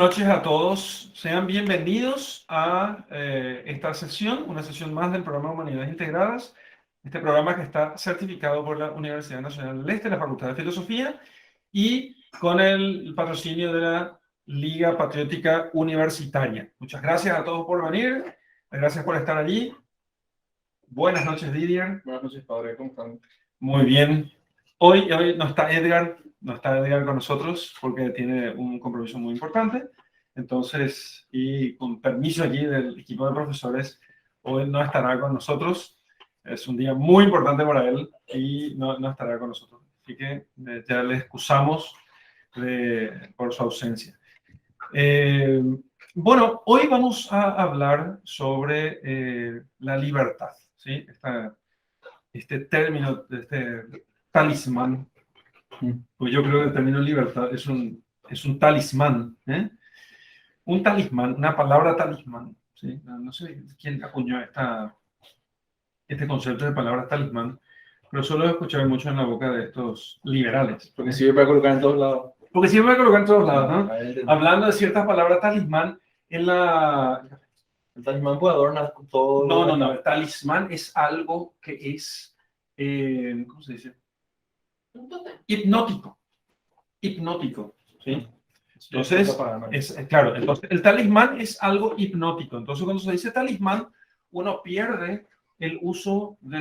noches a todos. Sean bienvenidos a esta sesión, una sesión más del programa Humanidades Integradas. Este programa que está certificado por la Universidad Nacional del Este, la Facultad de Filosofía, y con el patrocinio de la Liga Patriótica Universitaria. Muchas gracias a todos por venir. Gracias por estar allí. Buenas noches, Didier. Buenas noches, padre. ¿Cómo están? Muy bien. Hoy no está Edgar con nosotros porque tiene un compromiso muy importante. Entonces, y con permiso allí del equipo de profesores, hoy no estará con nosotros. Es un día muy importante para él y no estará con nosotros. Así que ya le excusamos por su ausencia. Bueno, hoy vamos a hablar sobre la libertad, ¿sí? Este término, este talismán. Pues yo creo que el término libertad es un talismán, ¿eh? Un talismán, una palabra talismán, ¿sí? No sé quién acuñó este concepto de palabra talismán, pero solo he escuchado mucho en la boca de estos liberales. Porque sirve para colocar en todos lados. Porque siempre me colocan en todos lados, ¿no? Hablando de ciertas palabras talismán en la... El talismán puede adornar todo. No. El talismán es algo que es, ¿cómo se dice? Hipnótico. ¿Sí? Entonces, claro, entonces el talismán es algo hipnótico. Entonces, cuando se dice talismán, uno pierde el uso de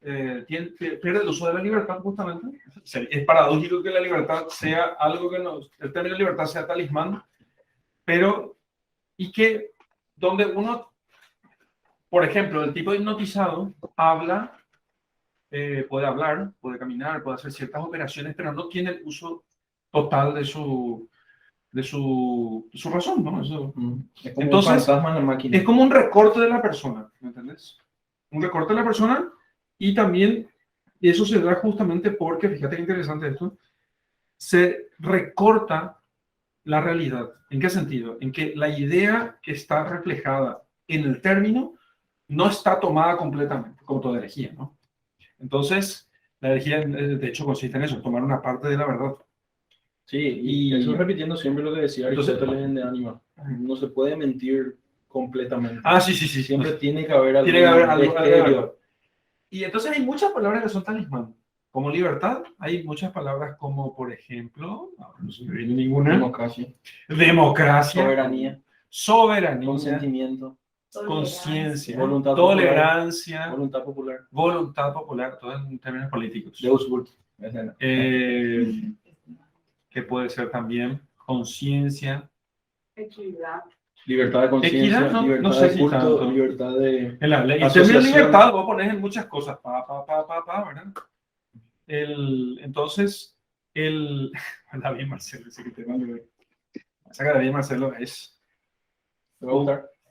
pierde el uso de la libertad, justamente. Es paradójico que la libertad sea algo el término libertad sea talismán, pero, y que donde uno, por ejemplo, el tipo hipnotizado habla, puede hablar, puede caminar, puede hacer ciertas operaciones, pero no tiene el uso total de su razón, ¿no? Es como entonces, un fantasma en la máquina. Es como un recorte de la persona, ¿me entiendes? Un recorte de la persona, y también eso se da justamente porque, fíjate qué interesante esto, se recorta la realidad. ¿En qué sentido? En que la idea que está reflejada en el término no está tomada completamente, como toda herejía, ¿no? Entonces, la herejía, de hecho, consiste en eso, tomar una parte de la verdad. Sí, y eso repitiendo siempre lo que decía Aristóteles en De Anima. No se puede mentir completamente. Sí. Siempre tiene que haber algo. Y entonces hay muchas palabras que son talismán. Como libertad, hay muchas palabras como, por ejemplo, no se me viene ninguna. Democracia. Soberanía. Consentimiento. Conciencia. Tolerancia. Voluntad popular. Todo en términos políticos. Deus vult. Que puede ser también conciencia. Equidad. Libertad de conciencia, libertad de culto, tanto. Libertad de en la ley. Y también libertad, vos pones en muchas cosas, ¿verdad? Entonces, David Marcelo, ese que te va a ver. Esa que David Marcelo es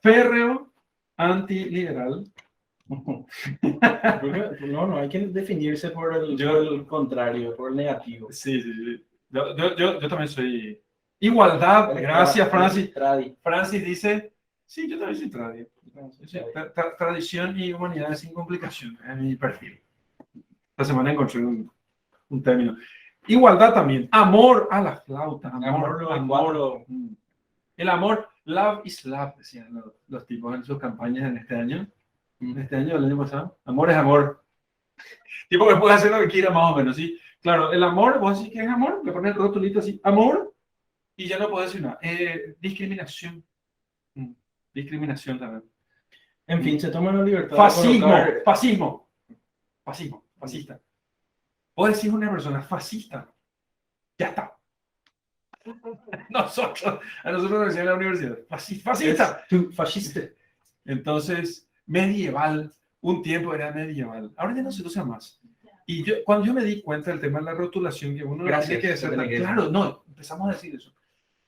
férreo antiliberal. No, hay que definirse por el contrario, por el negativo. Sí. Yo también soy... Igualdad, gracias, Francis. Francis dice, sí, yo también soy tradi. Tradición y humanidades sin complicaciones, es mi perfil. Esta semana encontré un término. Igualdad también. Amor a la flauta. Amor. El amor, love is love, decían los tipos en sus campañas en este año. El año pasado. Amor es amor. Tipo que puede hacer lo que quiera más o menos, ¿sí? Claro, el amor, vos decís que es amor, le pones el rotulito así, amor, y ya no puedo decir nada. Discriminación. Discriminación también. En fin, se toma la libertad. Fascismo. Fascista. Vos decís una persona fascista. Ya está. A nosotros nos decían en la universidad. Fascista. Fascista. Entonces, medieval. Un tiempo era medieval. Ahora ya no se usa más. Y cuando yo me di cuenta del tema de la rotulación, que uno tiene que hacer tan claro, no, empezamos a decir eso.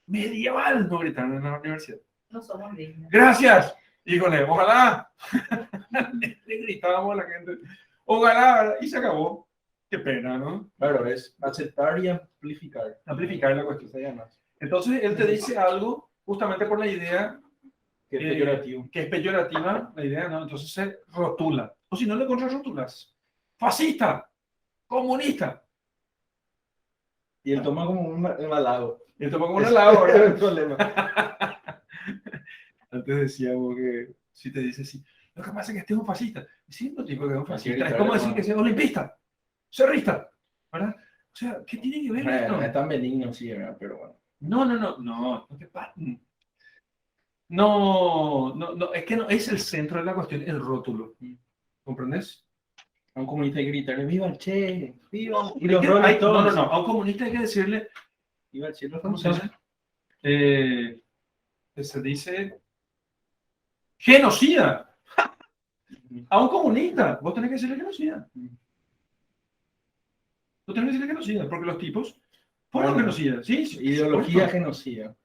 Medieval, no gritaron en la universidad. No somos dignos. Gracias. Híjole, ojalá. Le gritábamos a la gente. Ojalá, y se acabó. Qué pena, ¿no? Claro, es aceptar y amplificar. Amplificar la cuestión. Entonces, él te dice algo justamente por la idea que es peyorativa, la idea, ¿no? Entonces se rotula. O si no le contrarrotulas. Fascista, comunista. Y él toma como un halago. Él toma como un halago, Ese es ¿verdad? el problema. Antes decíamos que si te dice así, lo que pasa es que este es un fascista. Diciendo tipo que es un fascista. Es gritarle como decir nomás. que sea olimpista, cerrista, ¿verdad? O sea, ¿qué tiene que ver esto? No es tan benigno, sí, ¿verdad? Pero bueno. No te pases. No, es que no es el centro de la cuestión, el rótulo. ¿Comprendes? A un comunista hay que gritarle, ¡viva el Che! ¡Viva! Y Es los que Rolling no, Stones. a un comunista hay que decirle, ¡Viva el Che! Los ¿cómo Rolling se Stones. dice? Se dice genocida. A un comunista, vos tenés que decirle genocida. Vos tenés que decirle genocida, porque los tipos fueron Bueno, genocidas. Sí, sí, Ideología por supuesto. genocida.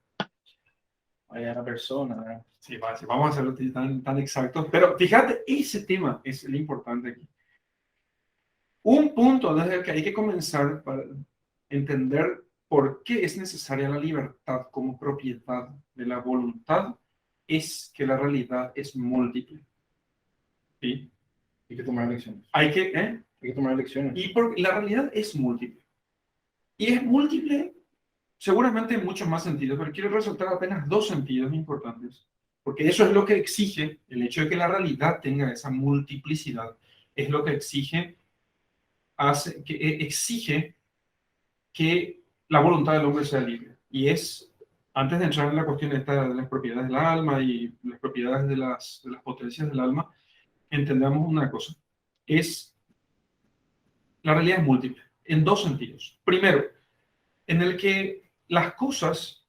Vaya la persona, ¿verdad? Sí, vamos a hacerlo tan exactos. Pero fíjate, ese tema es el importante aquí. Un punto desde el que hay que comenzar para entender por qué es necesaria la libertad como propiedad de la voluntad es que la realidad es múltiple. ¿Sí? Hay que tomar elecciones. Hay que, Hay que tomar elecciones. y porque la realidad es múltiple. Y es múltiple seguramente en muchos más sentidos, pero quiero resaltar apenas dos sentidos importantes. Porque eso es lo que exige, el hecho de que la realidad tenga esa multiplicidad, es lo que exige, exige que la voluntad del hombre sea libre. Y es, antes de entrar en la cuestión esta de las propiedades del alma y las propiedades de las potencias del alma, entendamos una cosa. La realidad es múltiple, en dos sentidos. Primero, en el que las cosas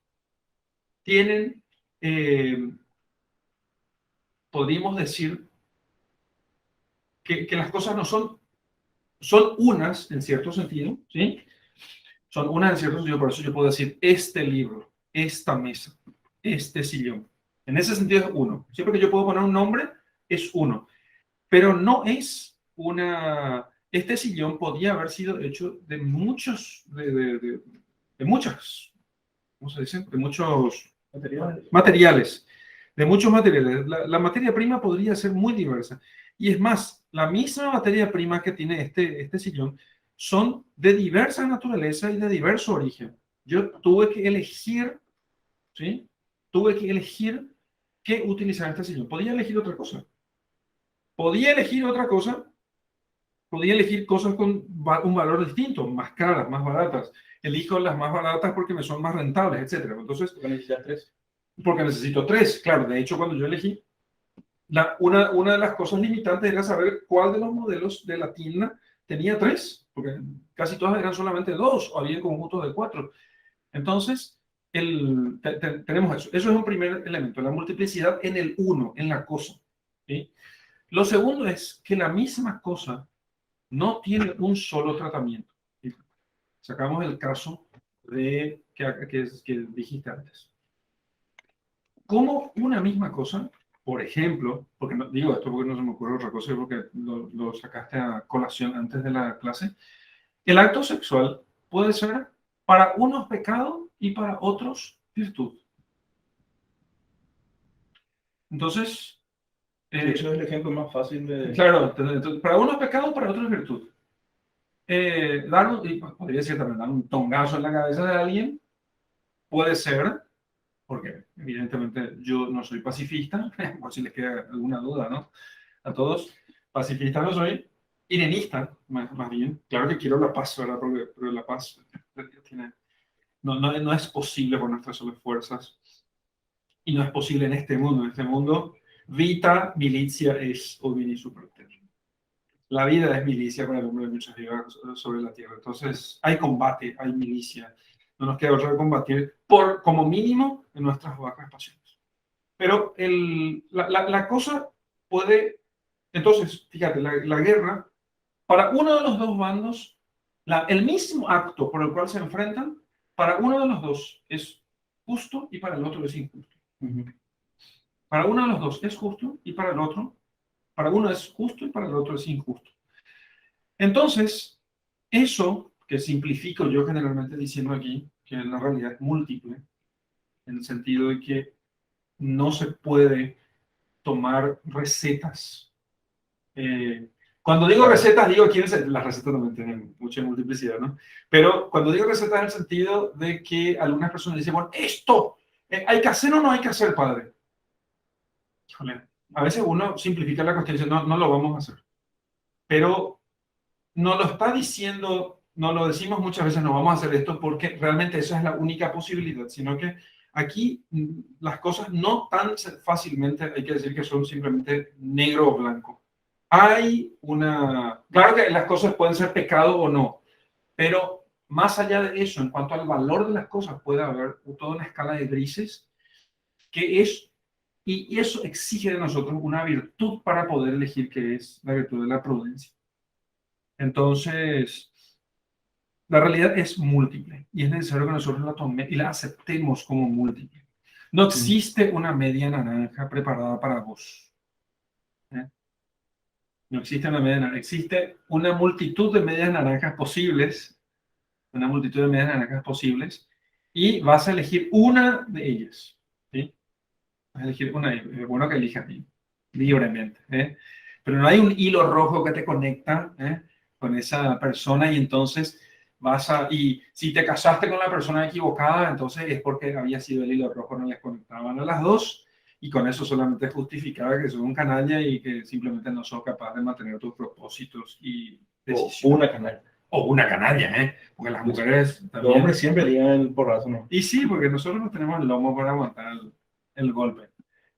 tienen, podríamos decir, que las cosas no son unas en cierto sentido, ¿sí? Son unas en cierto sentido, por eso yo puedo decir este libro, esta mesa, este sillón. En ese sentido es uno. Siempre que yo puedo poner un nombre, es uno. Pero no es una... Este sillón podía haber sido hecho de muchos, de muchas, ¿cómo se dice? De muchos materiales. De muchos materiales. La materia prima podría ser muy diversa. Y es más, la misma materia prima que tiene este sillón son de diversa naturaleza y de diverso origen. Yo tuve que elegir, ¿sí? Tuve que elegir qué utilizar en este sillón. Podía elegir otra cosa. Podía elegir otra cosa. Podía elegir cosas con un valor distinto, más caras, más baratas. Elijo las más baratas porque me son más rentables, etc. Entonces, Necesitas tres. porque necesito tres. Claro, de hecho, cuando yo elegí, una de las cosas limitantes era saber cuál de los modelos de la tienda tenía tres, porque casi todas eran solamente dos, o había conjuntos de cuatro. Entonces, tenemos eso. Eso es un primer elemento, la multiplicidad en el uno, en la cosa. ¿Sí? Lo segundo es que la misma cosa no tiene un solo tratamiento. ¿Sí? Sacamos el caso que dijiste antes. Como una misma cosa, por ejemplo, porque no, digo esto porque no se me ocurre otra cosa, porque lo sacaste a colación antes de la clase, el acto sexual puede ser para unos pecado y para otros virtud. Entonces, De hecho, es el ejemplo más fácil de... claro, entonces, para unos pecado, para otros virtud. Y podría decir también dar un tongazo en la cabeza de alguien, puede ser, porque evidentemente yo no soy pacifista, por si les queda alguna duda, ¿no? A todos, pacifista no soy, irenista, más bien. Claro que quiero la paz, ¿verdad? Pero la paz no es posible con nuestras solas fuerzas y no es posible en este mundo. En este mundo, vita militia es ovini super terra. La vida es milicia para el hombre de muchas vidas sobre la tierra. Entonces, hay combate, hay milicia. No nos queda otra que combatir como mínimo en nuestras bajas pasiones. Pero la cosa puede... Entonces, fíjate, la guerra, para uno de los dos bandos, el mismo acto por el cual se enfrentan, para uno de los dos es justo y para el otro es injusto. Para uno de los dos es justo y para el otro, para uno es justo y para el otro es injusto. Entonces, eso que simplifico yo generalmente diciendo aquí, que la realidad es múltiple, en el sentido de que no se puede tomar recetas Cuando digo recetas, digo las recetas también tienen mucha multiplicidad, ¿no? Pero cuando digo recetas en el sentido de que algunas personas dicen, bueno, esto, ¿hay que hacer o no hay que hacer, padre? Híjole, a veces uno simplifica la cuestión y dice, no, no lo vamos a hacer. Pero no lo está diciendo, no lo decimos muchas veces, no vamos a hacer esto porque realmente esa es la única posibilidad, sino que aquí las cosas no tan fácilmente hay que decir que son simplemente negro o blanco. Hay claro que las cosas pueden ser pecado o no, pero más allá de eso, en cuanto al valor de las cosas, puede haber toda una escala de grises que y eso exige de nosotros una virtud para poder elegir, que es la virtud de la prudencia. Entonces, la realidad es múltiple y es necesario que nosotros la tomemos y la aceptemos como múltiple. No existe una media naranja preparada para vos. No existe una media naranja, existe una multitud de medias naranjas posibles, y vas a elegir una de ellas. ¿Sí? Vas a elegir una, es bueno que elijas libremente. Pero no hay un hilo rojo que te conecta con esa persona y entonces y si te casaste con la persona equivocada, entonces es porque había sido el hilo rojo, no les conectaban a las dos y con eso solamente justificaba que sos un canalla y que simplemente no sos capaz de mantener tus propósitos y decisiones. O una canalla. O una canalla, porque las mujeres también... Los hombres siempre digan el porrazo, ¿no? Y sí, porque nosotros no tenemos el lomo para aguantar el golpe.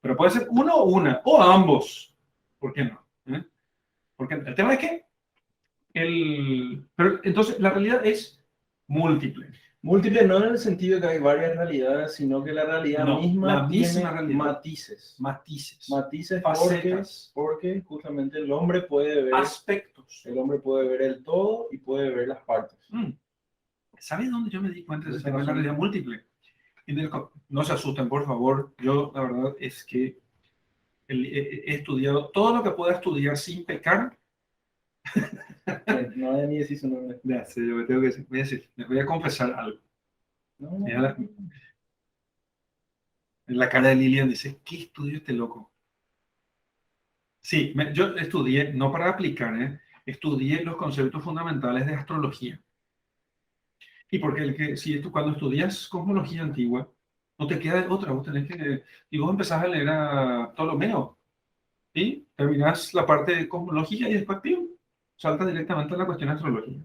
Pero puede ser uno o una, o ambos. ¿Por qué no? Porque el tema es que pero entonces la realidad es múltiple. Múltiple no en el sentido que hay varias realidades, sino que la realidad misma tiene realidad. Matices. Matices facetas. porque justamente el hombre puede ver aspectos. El hombre puede ver el todo y puede ver las partes. ¿Sabes dónde yo me di cuenta de la realidad múltiple? No se asusten, por favor. Yo, la verdad, es que he estudiado todo lo que pueda estudiar sin pecar. No hay ni decir su nombre. Ya sé, yo tengo que decir, les voy a confesar algo. No. En la cara de Lilian dice, ¿qué estudio este loco? Sí, yo estudié, no para aplicar, estudié los conceptos fundamentales de astrología. Y porque cuando estudias cosmología antigua, no te queda otra, vos tenés y vos empezás a leer a Ptolomeo, y terminás la parte de cosmología y después, ¡pim!, salta directamente a la cuestión astrológica.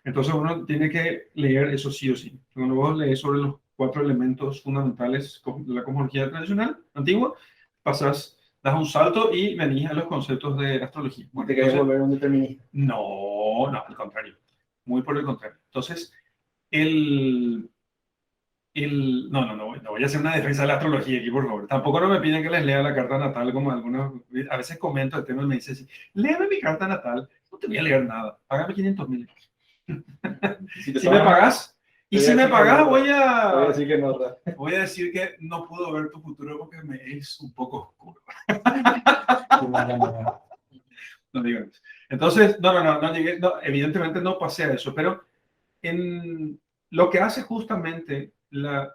Entonces uno tiene que leer eso sí o sí. Cuando vos lees sobre los 4 elementos fundamentales de la cosmología tradicional, antigua, das un salto y venís a los conceptos de astrología. Bueno, ¿te querés volver un determinista? No, al contrario. Muy por el contrario. Entonces, no voy a hacer una defensa de la astrología aquí, por favor. Tampoco no me piden que les lea la carta natal como algunos. A veces comento el tema y me dicen así, léeme mi carta natal. No te voy a leer nada. Págame 500.000. Si me pagas, y si me pagas, voy a decir que no. Voy a decir que no puedo ver tu futuro porque me es un poco oscuro. No digo eso. Entonces, no llegué, evidentemente no pasé a eso, pero lo que hace justamente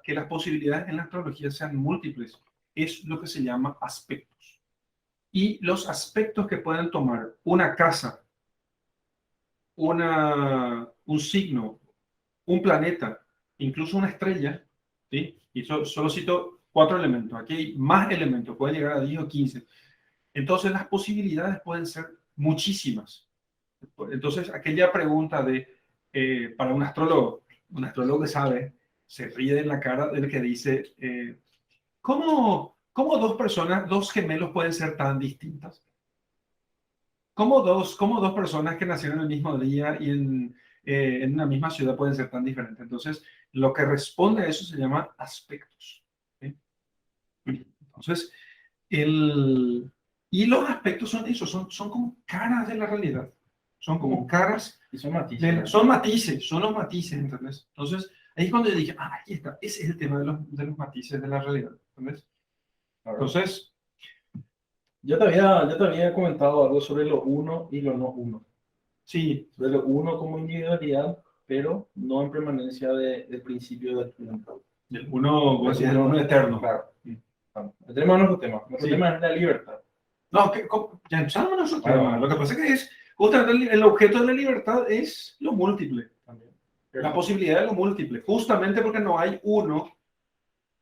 que las posibilidades en la astrología sean múltiples es lo que se llama aspectos. Y los aspectos que pueden tomar una casa, un signo, un planeta, incluso una estrella, ¿sí? Y solo cito 4 elementos. Aquí hay más elementos, puede llegar a 10 o 15. Entonces las posibilidades pueden ser muchísimas. Entonces aquella pregunta para un astrólogo que sabe, se ríe en la cara del que dice, ¿cómo dos gemelos pueden ser tan distintas? ¿Cómo dos personas que nacieron el mismo día y en una misma ciudad pueden ser tan diferentes? Entonces, lo que responde a eso se llama aspectos. ¿Sí? Entonces, y los aspectos son eso, son como caras de la realidad. Son como caras. Y son matices. Son los matices, ¿entendés? Entonces, ahí es cuando yo dije, aquí está, ese es el tema de los matices de la realidad, ¿entendés? Entonces, yo te había comentado algo sobre lo uno y lo no uno. Sí. Sobre lo uno como individualidad, pero no en permanencia del principio del uno. El uno, el uno eterno. Claro. Tenemos nuestro tema. Nuestro tema es la libertad. No, ya empezamos nosotros. Ah, Lo que pasa es que es, justamente el objeto de la libertad es lo múltiple, también. la posibilidad de lo múltiple, justamente porque no hay uno,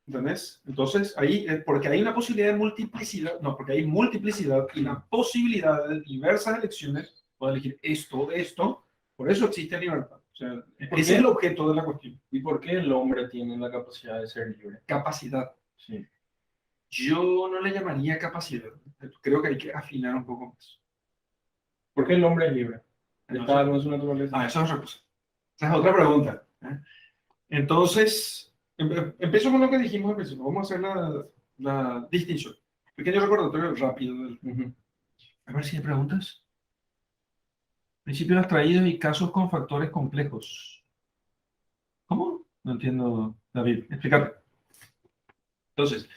¿entendés? Entonces, ahí, porque hay una posibilidad de multiplicidad, no, porque hay multiplicidad y la posibilidad de diversas elecciones, puedo elegir esto o esto, por eso existe libertad. O sea, ¿Por ese qué? es el objeto de la cuestión. ¿Y por qué el hombre tiene la capacidad de ser libre? Capacidad. Sí. Yo no le llamaría capacidad. Creo que hay que afinar un poco más. ¿Por qué el hombre es libre? No Está sé. con su naturaleza. Ah, eso es otra cosa. Esa es otra pregunta. Entonces, empiezo con lo que dijimos al principio. Vamos a hacer la distinción. Pequeño recordatorio rápido. A ver si hay preguntas. Principios abstraídos y casos con factores complejos. ¿Cómo? No entiendo, David. Explícate. Entonces,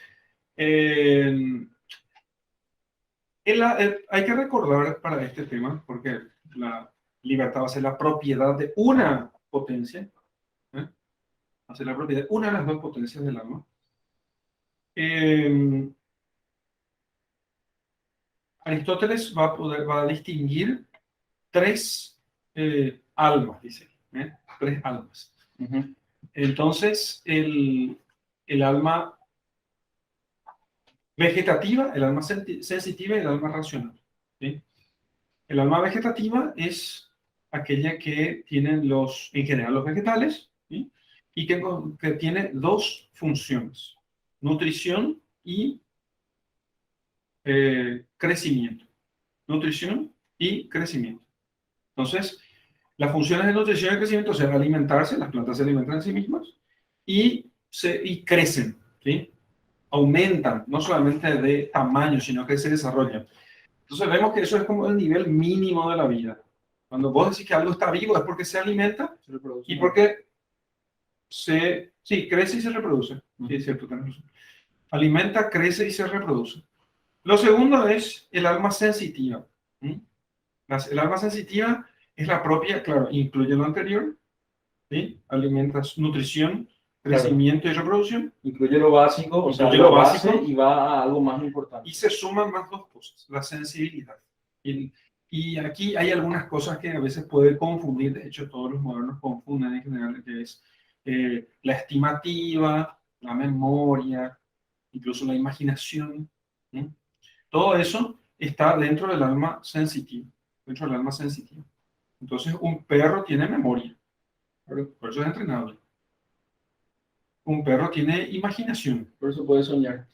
hay que recordar para este tema, porque la libertad va a ser la propiedad de una potencia, va a ser la propiedad de una de las dos potencias del alma. Aristóteles va a distinguir tres almas, dice, tres almas. Entonces, el alma vegetativa, el alma sensitiva y el alma racional. ¿Sí? El alma vegetativa es aquella que tienen en general los vegetales, ¿sí? Y que tiene dos funciones, nutrición y crecimiento. Nutrición y crecimiento. Entonces, las funciones de nutrición y crecimiento son alimentarse, las plantas se alimentan en sí mismas, y crecen, ¿sí? Aumentan, no solamente de tamaño, sino que se desarrollan. Entonces vemos que eso es como el nivel mínimo de la vida. Cuando vos decís que algo está vivo es porque se alimenta y porque sí, crece y se reproduce. Sí, es cierto, tenés razón. Alimenta, crece y se reproduce. Lo segundo es el alma sensitiva. ¿Sí? El alma sensitiva es la propia, claro, incluye lo anterior, ¿sí? Alimenta, nutrición, crecimiento y reproducción. Incluye lo básico, o sea, Incluye lo básico. base y va a algo más importante. Y se suman más dos cosas, la sensibilidad. Y aquí hay algunas cosas que a veces puede confundir, de hecho todos los modernos confunden en general, que es la estimativa, la memoria, incluso la imaginación. ¿Sí? Todo eso está dentro del alma sensitiva, dentro del alma sensitiva. Entonces un perro tiene memoria, por eso es entrenable. Un perro tiene imaginación. Por eso puede soñar.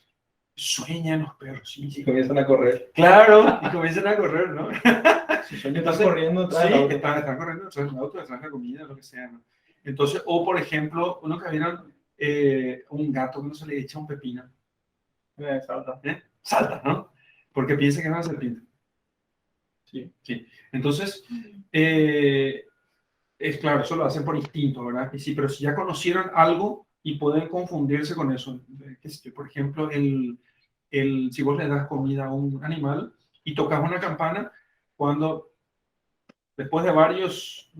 Sueñan los perros, sí, sí. Y comienzan a correr. Claro, y comienzan a correr, ¿no? Si sueñan, Entonces, están corriendo sí, atrás del auto. están corriendo detrás del auto, detrás de la comida, lo que sea, ¿no? Entonces, o por ejemplo, uno que vieron un gato que no se le echa un pepino. Salta. Salta, ¿no? Porque piensa que es una serpiente. Sí. Sí. Entonces, es claro, eso lo hacen por instinto, ¿verdad? Y sí, pero si ya conocieron algo y pueden confundirse con eso, qué sé yo, por ejemplo, si vos le das comida a un animal y tocas una campana, cuando después de varios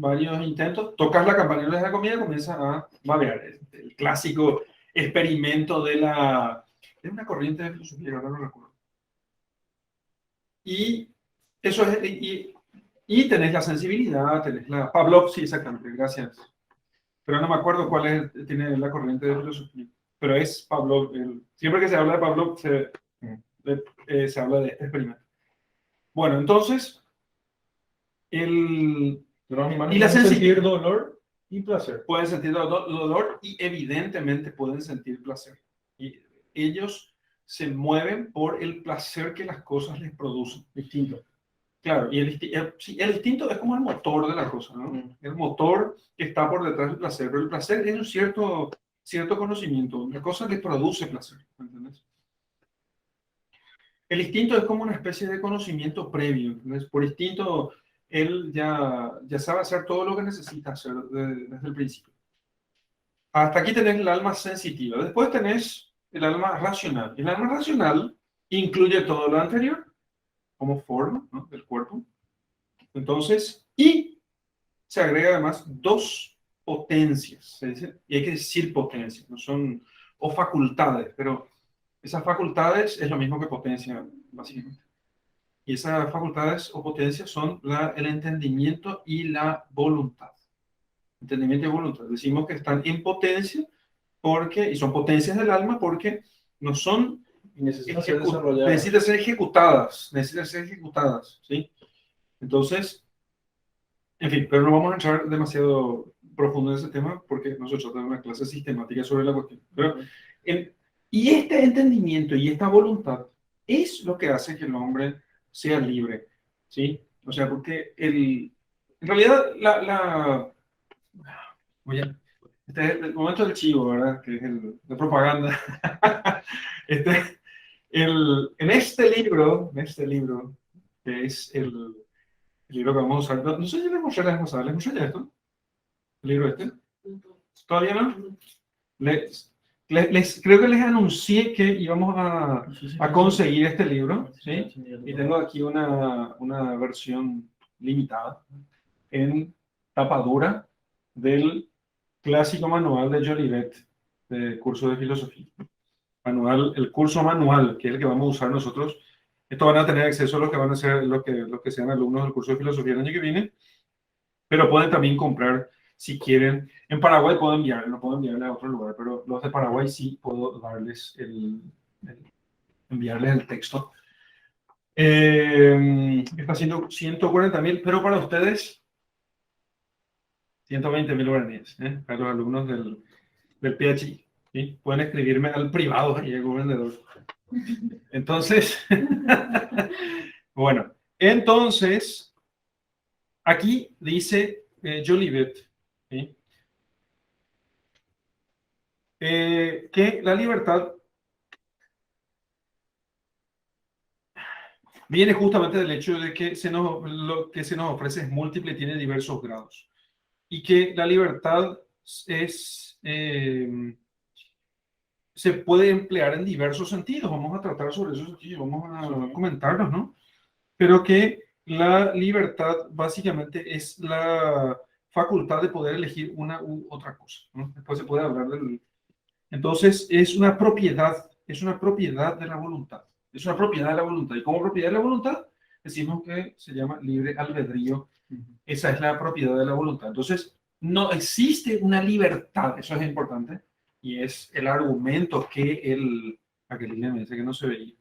intentos, tocas la campana y le das la comida, comienza a babear. El clásico experimento de una corriente de filosofía, ahora no recuerdo. Y eso es, y tenés la sensibilidad, tenés la Pavlov, sí, exactamente, gracias. Pero no me acuerdo cuál tiene la corriente de filosofía. Pero es Pavlov. Siempre que se habla de Pavlov, se habla de este experimento. Bueno, entonces, Los animales y la pueden sentir dolor y placer. Pueden sentir dolor y evidentemente pueden sentir placer. Y ellos se mueven por el placer que las cosas les producen. Distinto. Claro, y el instinto es como el motor de la cosa, ¿no? El motor que está por detrás del placer, pero el placer es un cierto conocimiento, la cosa que produce placer, ¿entiendes? El instinto es como una especie de conocimiento previo, ¿entendés? Por instinto, él ya sabe hacer todo lo que necesita hacer desde el principio. Hasta aquí tenés el alma sensitiva. Después tenés el alma racional. El alma racional incluye todo lo anterior, como forma, ¿no?, del cuerpo. Entonces, y se agrega además dos potencias. Se dice, y hay que decir potencias, no son, o facultades, pero esas facultades es lo mismo que potencia, básicamente. Y esas facultades o potencias son el entendimiento y la voluntad. Entendimiento y voluntad. Decimos que están en potencia y son potencias del alma porque no son Y necesitan ser desarrolladas. necesitan ser ejecutadas, ¿sí? Entonces, en fin, pero no vamos a entrar demasiado profundo en ese tema porque nosotros tenemos una clase sistemática sobre la cuestión. Pero, y este entendimiento y esta voluntad es lo que hace que el hombre sea libre, ¿sí? O sea, porque en realidad oye, este es el momento del chivo, ¿verdad? Que es de propaganda. Este, en este libro, que es el libro que vamos a usar, no sé si les mostré ya esto, el libro este, ¿todavía no? Creo que les anuncié que íbamos a conseguir este libro, ¿sí? Y tengo aquí una versión limitada en tapa dura del clásico manual de Jolivet, de curso de filosofía. El curso manual, que es el que vamos a usar nosotros. Esto van a tener acceso a los que van a ser los que sean alumnos del curso de filosofía el año que viene, pero pueden también comprar si quieren. En Paraguay puedo enviarle, no puedo enviarle a otro lugar, pero los de Paraguay sí puedo darles enviarles el texto. Está haciendo 140.000, pero para ustedes 120.000 guaraníes, para los alumnos del PHI. ¿Sí? Pueden escribirme al privado y el vendedor. Entonces, bueno, entonces, aquí dice Jolivet, ¿sí? Que la libertad viene justamente del hecho de que lo que se nos ofrece es múltiple y tiene diversos grados. Y que la libertad se puede emplear en diversos sentidos. Vamos a tratar sobre eso aquí, vamos a comentarlos, ¿no? Pero que la libertad básicamente es la facultad de poder elegir una u otra cosa, ¿no? Después se puede hablar del... Entonces, es una propiedad de la voluntad. Es una propiedad de la voluntad. Y como propiedad de la voluntad, decimos que se llama libre albedrío. Esa es la propiedad de la voluntad. Entonces, no existe una libertad, eso es importante, y es el argumento que aquel niño me dice que no se veía.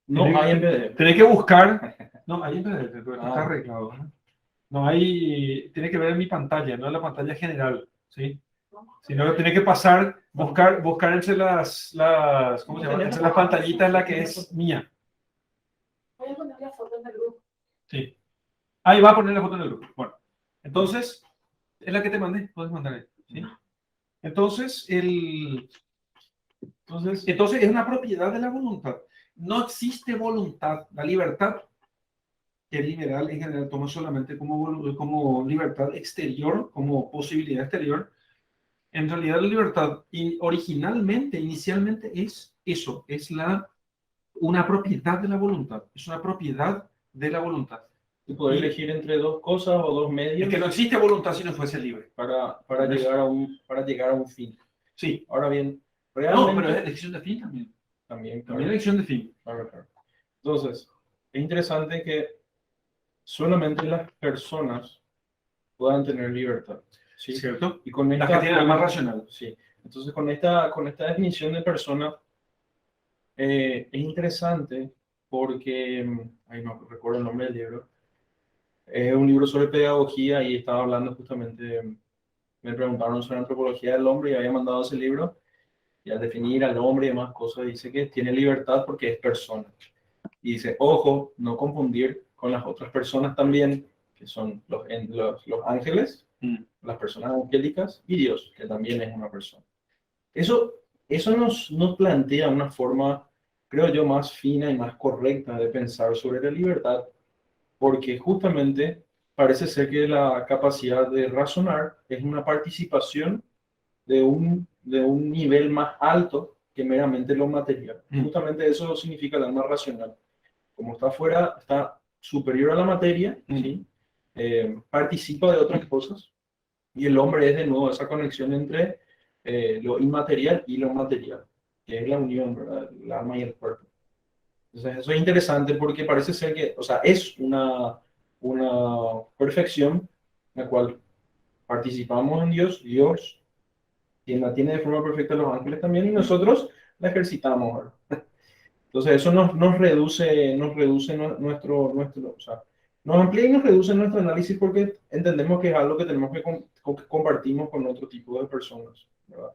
No hay en PDF. Tenés que buscar. No, hay en PDF, pero está arreglado, ¿no? No hay. Tiene que ver en mi pantalla, no en la pantalla general, ¿sí? Sino que tiene que pasar, buscar entre ¿cómo se llama? Entre las pantallitas la que es mía. Voy a poner la foto en el grupo. Sí. Ahí va a poner la foto en el grupo. Bueno, entonces, es la que te mandé, puedes mandar, ¿sí? Entonces, entonces es una propiedad de la voluntad. No existe voluntad. La libertad, que el liberal en general toma solamente como libertad exterior, como posibilidad exterior. En realidad la libertad inicialmente es eso, es una propiedad de la voluntad. Es una propiedad de la voluntad. Y poder elegir entre dos cosas o dos medios. Es que no existe voluntad si no fuese libre. Para llegar a un fin. Sí. Ahora bien, realmente... No, pero es elección de fin también. También elección de fin. Claro. Entonces, es interesante que solamente las personas puedan tener libertad. ¿Sí? ¿Cierto? Y con esta, las que tienen alma racional. Sí. Entonces, con esta definición de persona, es interesante porque, no recuerdo el nombre del libro, es un libro sobre pedagogía y estaba hablando justamente, me preguntaron sobre antropología del hombre y había mandado ese libro y al definir al hombre y demás cosas dice que tiene libertad porque es persona. Y dice, ojo, no confundir con las otras personas también, que son los ángeles, las personas angélicas y Dios, que también es una persona. Eso nos plantea una forma, creo yo, más fina y más correcta de pensar sobre la libertad, porque justamente parece ser que la capacidad de razonar es una participación de un nivel más alto que meramente lo material. Justamente eso significa el alma racional. Como está fuera, está superior a la materia, ¿sí? Participa de otras cosas, y el hombre es de nuevo esa conexión entre lo inmaterial y lo material, que es la unión, ¿verdad? El alma y el cuerpo. Entonces, eso es interesante porque parece ser que, o sea, es una perfección en la cual participamos en Dios, Dios quien la tiene de forma perfecta los ángeles también, y nosotros la ejercitamos, ¿verdad? Entonces, eso nos reduce o sea, nos amplía y nos reduce nuestro análisis porque entendemos que es algo que tenemos que compartimos con otro tipo de personas, ¿verdad?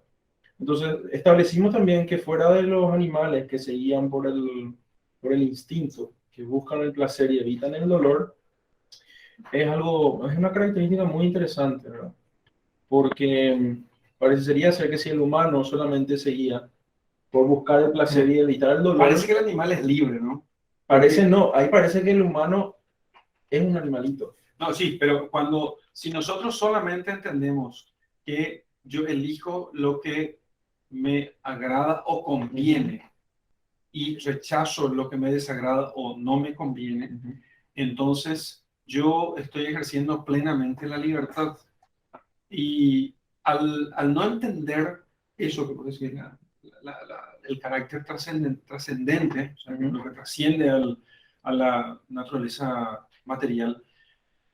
Entonces, establecimos también que fuera de los animales que se guían por el instinto, que buscan el placer y evitan el dolor, es una característica muy interesante, ¿verdad? Porque parecería ser que si el humano solamente se guía por buscar el placer y evitar el dolor, Parece que el animal es libre, ¿no? parece no, ahí parece que el humano es un animalito. No, sí, pero si nosotros solamente entendemos que yo elijo lo que me agrada o conviene y rechazo lo que me desagrada o no me conviene, entonces yo estoy ejerciendo plenamente la libertad. Y al no entender eso, que por decir, el carácter trascendente, o sea, lo que trasciende a la naturaleza material,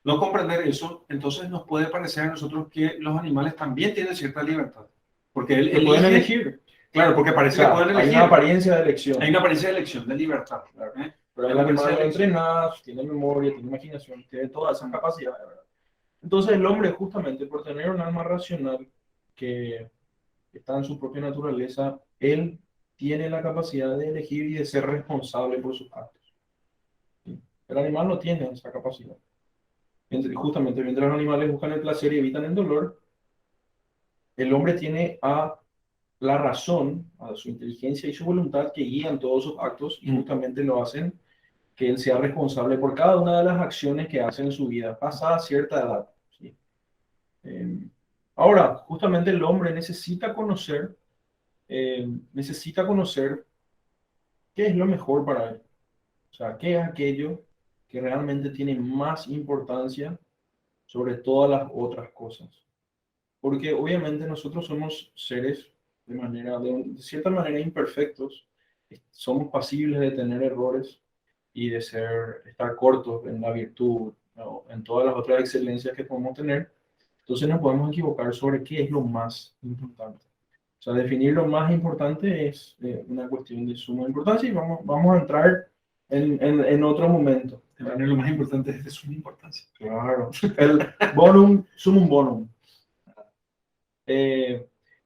no comprender eso, entonces nos puede parecer a nosotros que los animales también tienen cierta libertad. Porque él Pueden elige, elegir. claro, porque parece que pueden Hay elegir. una apariencia de elección. Hay una apariencia de elección, de libertad. ¿Eh? Pero el animal lo entrena, tiene memoria, tiene imaginación, tiene todas esas capacidades, ¿verdad? Entonces el hombre, justamente por tener un alma racional que está en su propia naturaleza, él tiene la capacidad de elegir y de ser responsable por sus actos. ¿Sí? El animal no tiene esa capacidad. Justamente mientras los animales buscan el placer y evitan el dolor, el hombre tiene a la razón, a su inteligencia y su voluntad que guían todos sus actos y justamente lo hacen que él sea responsable por cada una de las acciones que hace en su vida, pasada cierta edad. ¿Sí? Eh, Ahora, justamente el hombre necesita conocer qué es lo mejor para él. O sea, qué es aquello que realmente tiene más importancia sobre todas las otras cosas. Porque obviamente nosotros somos seres de cierta manera imperfectos, somos pasibles de tener errores y de estar cortos en la virtud, ¿no? En todas las otras excelencias que podemos tener. Entonces nos podemos equivocar sobre qué es lo más importante. O sea, definir lo más importante es una cuestión de suma importancia y vamos a entrar en otro momento. Lo más importante es de suma importancia. Claro. El bonum, sumum bonum.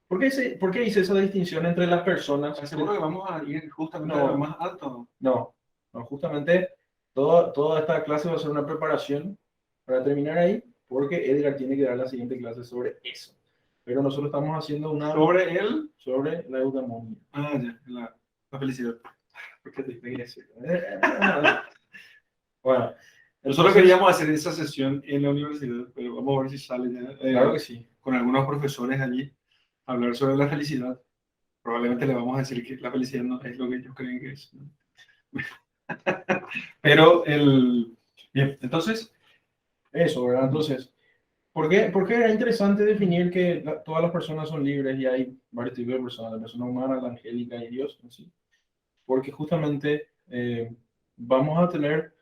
¿Por qué hice esa distinción entre las personas? Seguro que vamos a ir justamente a lo más alto. No, justamente toda esta clase va a ser una preparación para terminar ahí, porque Edgar tiene que dar la siguiente clase sobre eso. Pero nosotros estamos haciendo una sobre la eudaimonia. Ah, ya, la felicidad. ¿Por qué te tengo que decir? Bueno, nosotros queríamos hacer esa sesión en la universidad, pero vamos a ver si sale ya. Claro que sí. Con algunos profesores allí, hablar sobre la felicidad. Probablemente le vamos a decir que la felicidad no es lo que ellos creen que es, ¿no? Pero bien, entonces, eso, ¿verdad? Entonces, ¿por qué era interesante definir que todas las personas son libres y hay varios tipos de personas, la persona humana, la angélica y Dios? ¿Sí? Porque justamente vamos a tener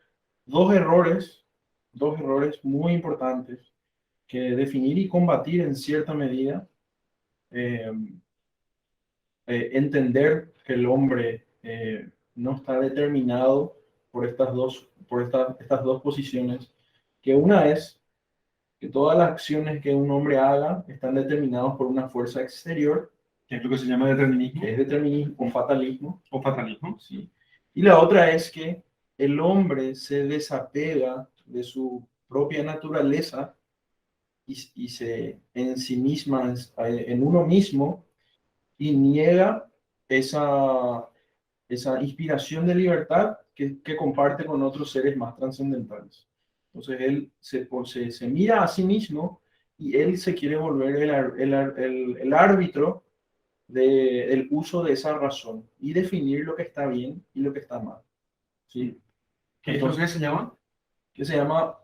dos errores muy importantes que definir y combatir en cierta medida. Entender que el hombre no está determinado por estas dos posiciones, que una es que todas las acciones que un hombre haga están determinadas por una fuerza exterior, que es lo que se llama determinismo. Que es determinismo o fatalismo. O fatalismo. Sí. Y la otra es que el hombre se desapega de su propia naturaleza y se ensimisma en uno mismo y niega esa inspiración de libertad que comparte con otros seres más trascendentales. Entonces él se mira a sí mismo y él se quiere volver el árbitro del uso de esa razón y definir lo que está bien y lo que está mal. ¿Sí? ¿Qué es lo que se llama? Que se llama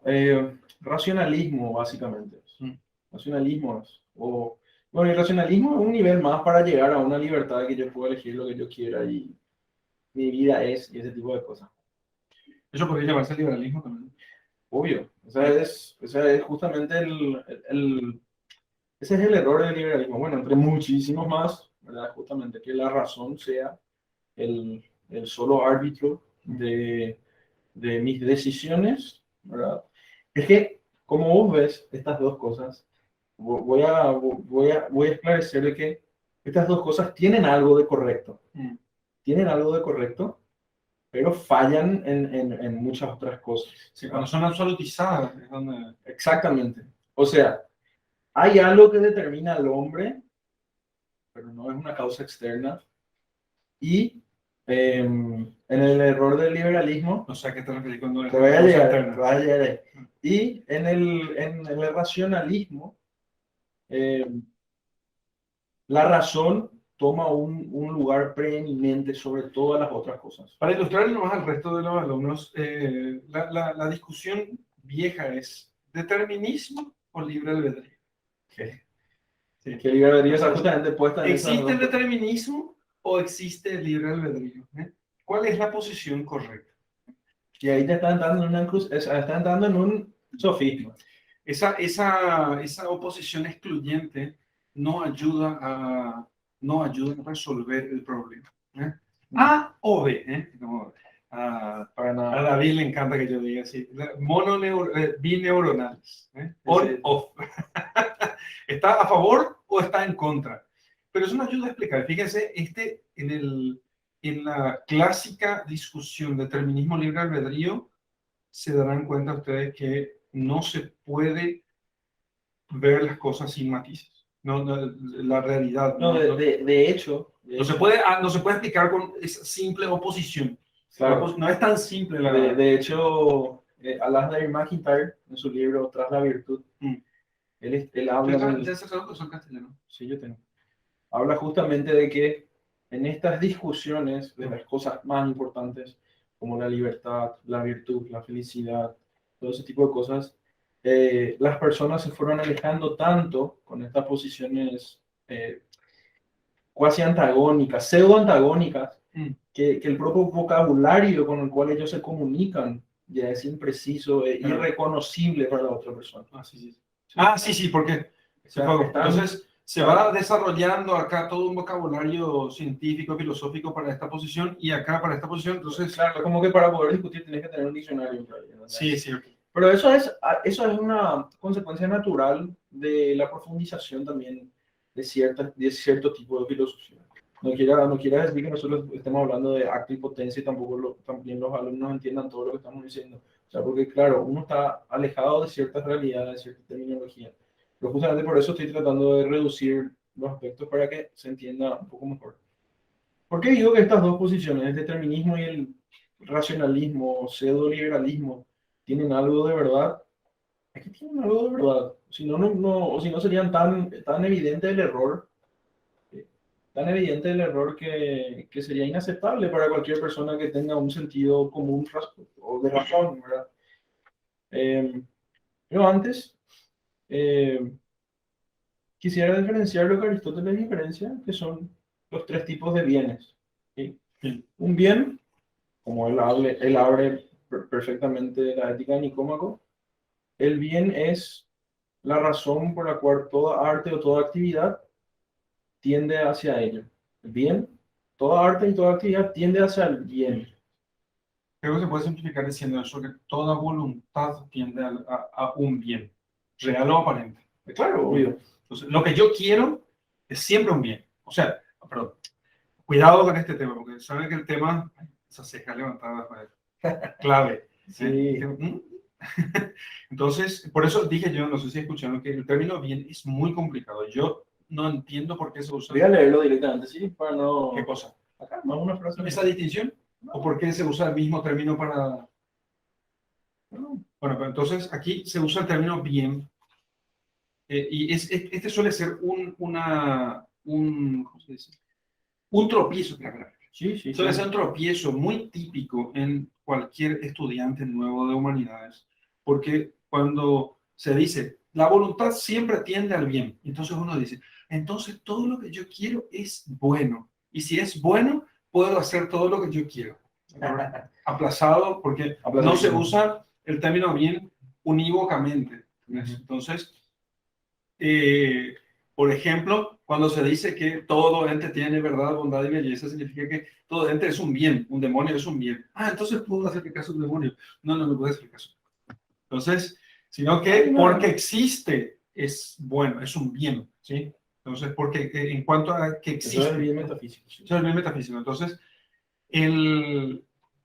racionalismo, básicamente. Racionalismo bueno, el racionalismo es un nivel más para llegar a una libertad que yo puedo elegir lo que yo quiera y mi vida es, y ese tipo de cosas. Eso podría llamarse liberalismo también. Obvio, ese es justamente ese es el error del liberalismo. Bueno, entre muchísimos más, ¿verdad? Justamente que la razón sea el solo árbitro de mis decisiones, ¿verdad? Es que, como vos ves estas dos cosas, voy a esclarecer de que estas dos cosas tienen algo de correcto. Tienen algo de correcto, pero fallan en muchas otras cosas. Sí, cuando son absolutizadas es donde... Exactamente. O sea, hay algo que determina al hombre, pero no es una causa externa. Y en el error del liberalismo, O sea, ¿qué te refieres cuando es te voy a cosa llegar, externa? te voy a llegar ahí. Y en el racionalismo, eh, la razón toma un lugar preeminente sobre todas las otras cosas. Para ilustrar nomás al resto de los alumnos, la discusión vieja es ¿determinismo o libre albedrío? Sí. Que el liberalismo está justamente puesta en ¿Existe el esas dos. determinismo o existe el libre albedrío? ¿Cuál es la posición correcta? Y ahí te está entrando en una está entrando en un sofisma. Esa oposición excluyente no ayuda a resolver el problema. A o B. Como, Para a nada. David le encanta que yo diga así. Bineuronales. On, Sí. off. ¿Está a favor o está en contra? Pero eso nos ayuda a explicar. Fíjense, en la clásica discusión de determinismo libre albedrío, se darán cuenta ustedes que no se puede ver las cosas sin matices. La realidad. No, de hecho, No se puede explicar con esa simple oposición. claro. No es tan simple la De hecho, Alasdair MacIntyre, en su libro Tras la Virtud, él habla Ya se sabe que son castellanos. Sí, yo tengo. Habla justamente de que en estas discusiones de las cosas más importantes, como la libertad, la virtud, la felicidad, todo ese tipo de cosas, las personas se fueron alejando tanto con estas posiciones cuasi antagónicas, pseudo antagónicas, que el propio vocabulario con el cual ellos se comunican ya es impreciso e irreconocible para la otra persona. Sí, porque entonces se va desarrollando acá todo un vocabulario científico, filosófico para esta posición y acá para esta posición. Entonces, claro, como que para poder discutir tienes que tener un diccionario. Sí. Pero eso es una consecuencia natural de la profundización también de cierto tipo de filosofía. No quiera decir que nosotros estemos hablando de acto y potencia y también los alumnos entiendan todo lo que estamos diciendo. O sea, porque claro, uno está alejado de ciertas realidades, de cierta terminología. Pero justamente por eso estoy tratando de reducir los aspectos para que se entienda un poco mejor. ¿Por qué digo que estas dos posiciones, el determinismo y el racionalismo o pseudo-liberalismo, tienen algo de verdad? Es que tienen algo de verdad. Si no serían tan evidente el error, que sería inaceptable para cualquier persona que tenga un sentido común o de razón, ¿verdad? Pero antes, quisiera diferenciar lo que Aristóteles diferencia, que son los tres tipos de bienes. ¿Sí? Un bien, como él abre perfectamente la ética de Nicómaco, el bien es la razón por la cual toda arte o toda actividad tiende hacia ello. El bien, toda arte y toda actividad tiende hacia el bien. Creo que se puede simplificar diciendo eso, que toda voluntad tiende a un bien, real o aparente. Claro, obvio. Entonces, lo que yo quiero es siempre un bien. O sea, perdón, cuidado con este tema, porque saben que el tema, esa ceja levantada, clave. Sí. Entonces, por eso dije yo, no sé si escucharon, que el término bien es muy complicado. Yo no entiendo por qué se usa. Voy a leerlo directamente, ¿sí? Para no... ¿Qué cosa? Acá, más una frase. ¿Esa distinción? ¿O por qué se usa el mismo término para...? Bueno, pero entonces aquí se usa el término bien. Y este suele ser ¿cómo se dice? Un tropiezo. Sí. Suele ser un tropiezo muy típico en cualquier estudiante nuevo de humanidades, porque cuando se dice, la voluntad siempre tiende al bien, entonces uno dice, entonces todo lo que yo quiero es bueno, y si es bueno, puedo hacer todo lo que yo quiero. Aplazado, porque no se usa el término bien unívocamente. Entonces, por ejemplo, cuando se dice que todo ente tiene verdad, bondad y belleza, significa que todo ente es un bien, un demonio es un bien. Ah, entonces puedo hacerle caso a un demonio. No, no puedo hacer caso. Entonces, sino que porque existe es bueno, es un bien, ¿sí? Entonces, porque en cuanto a que existe. Eso es el bien metafísico. Sí. Eso es el bien metafísico. Entonces,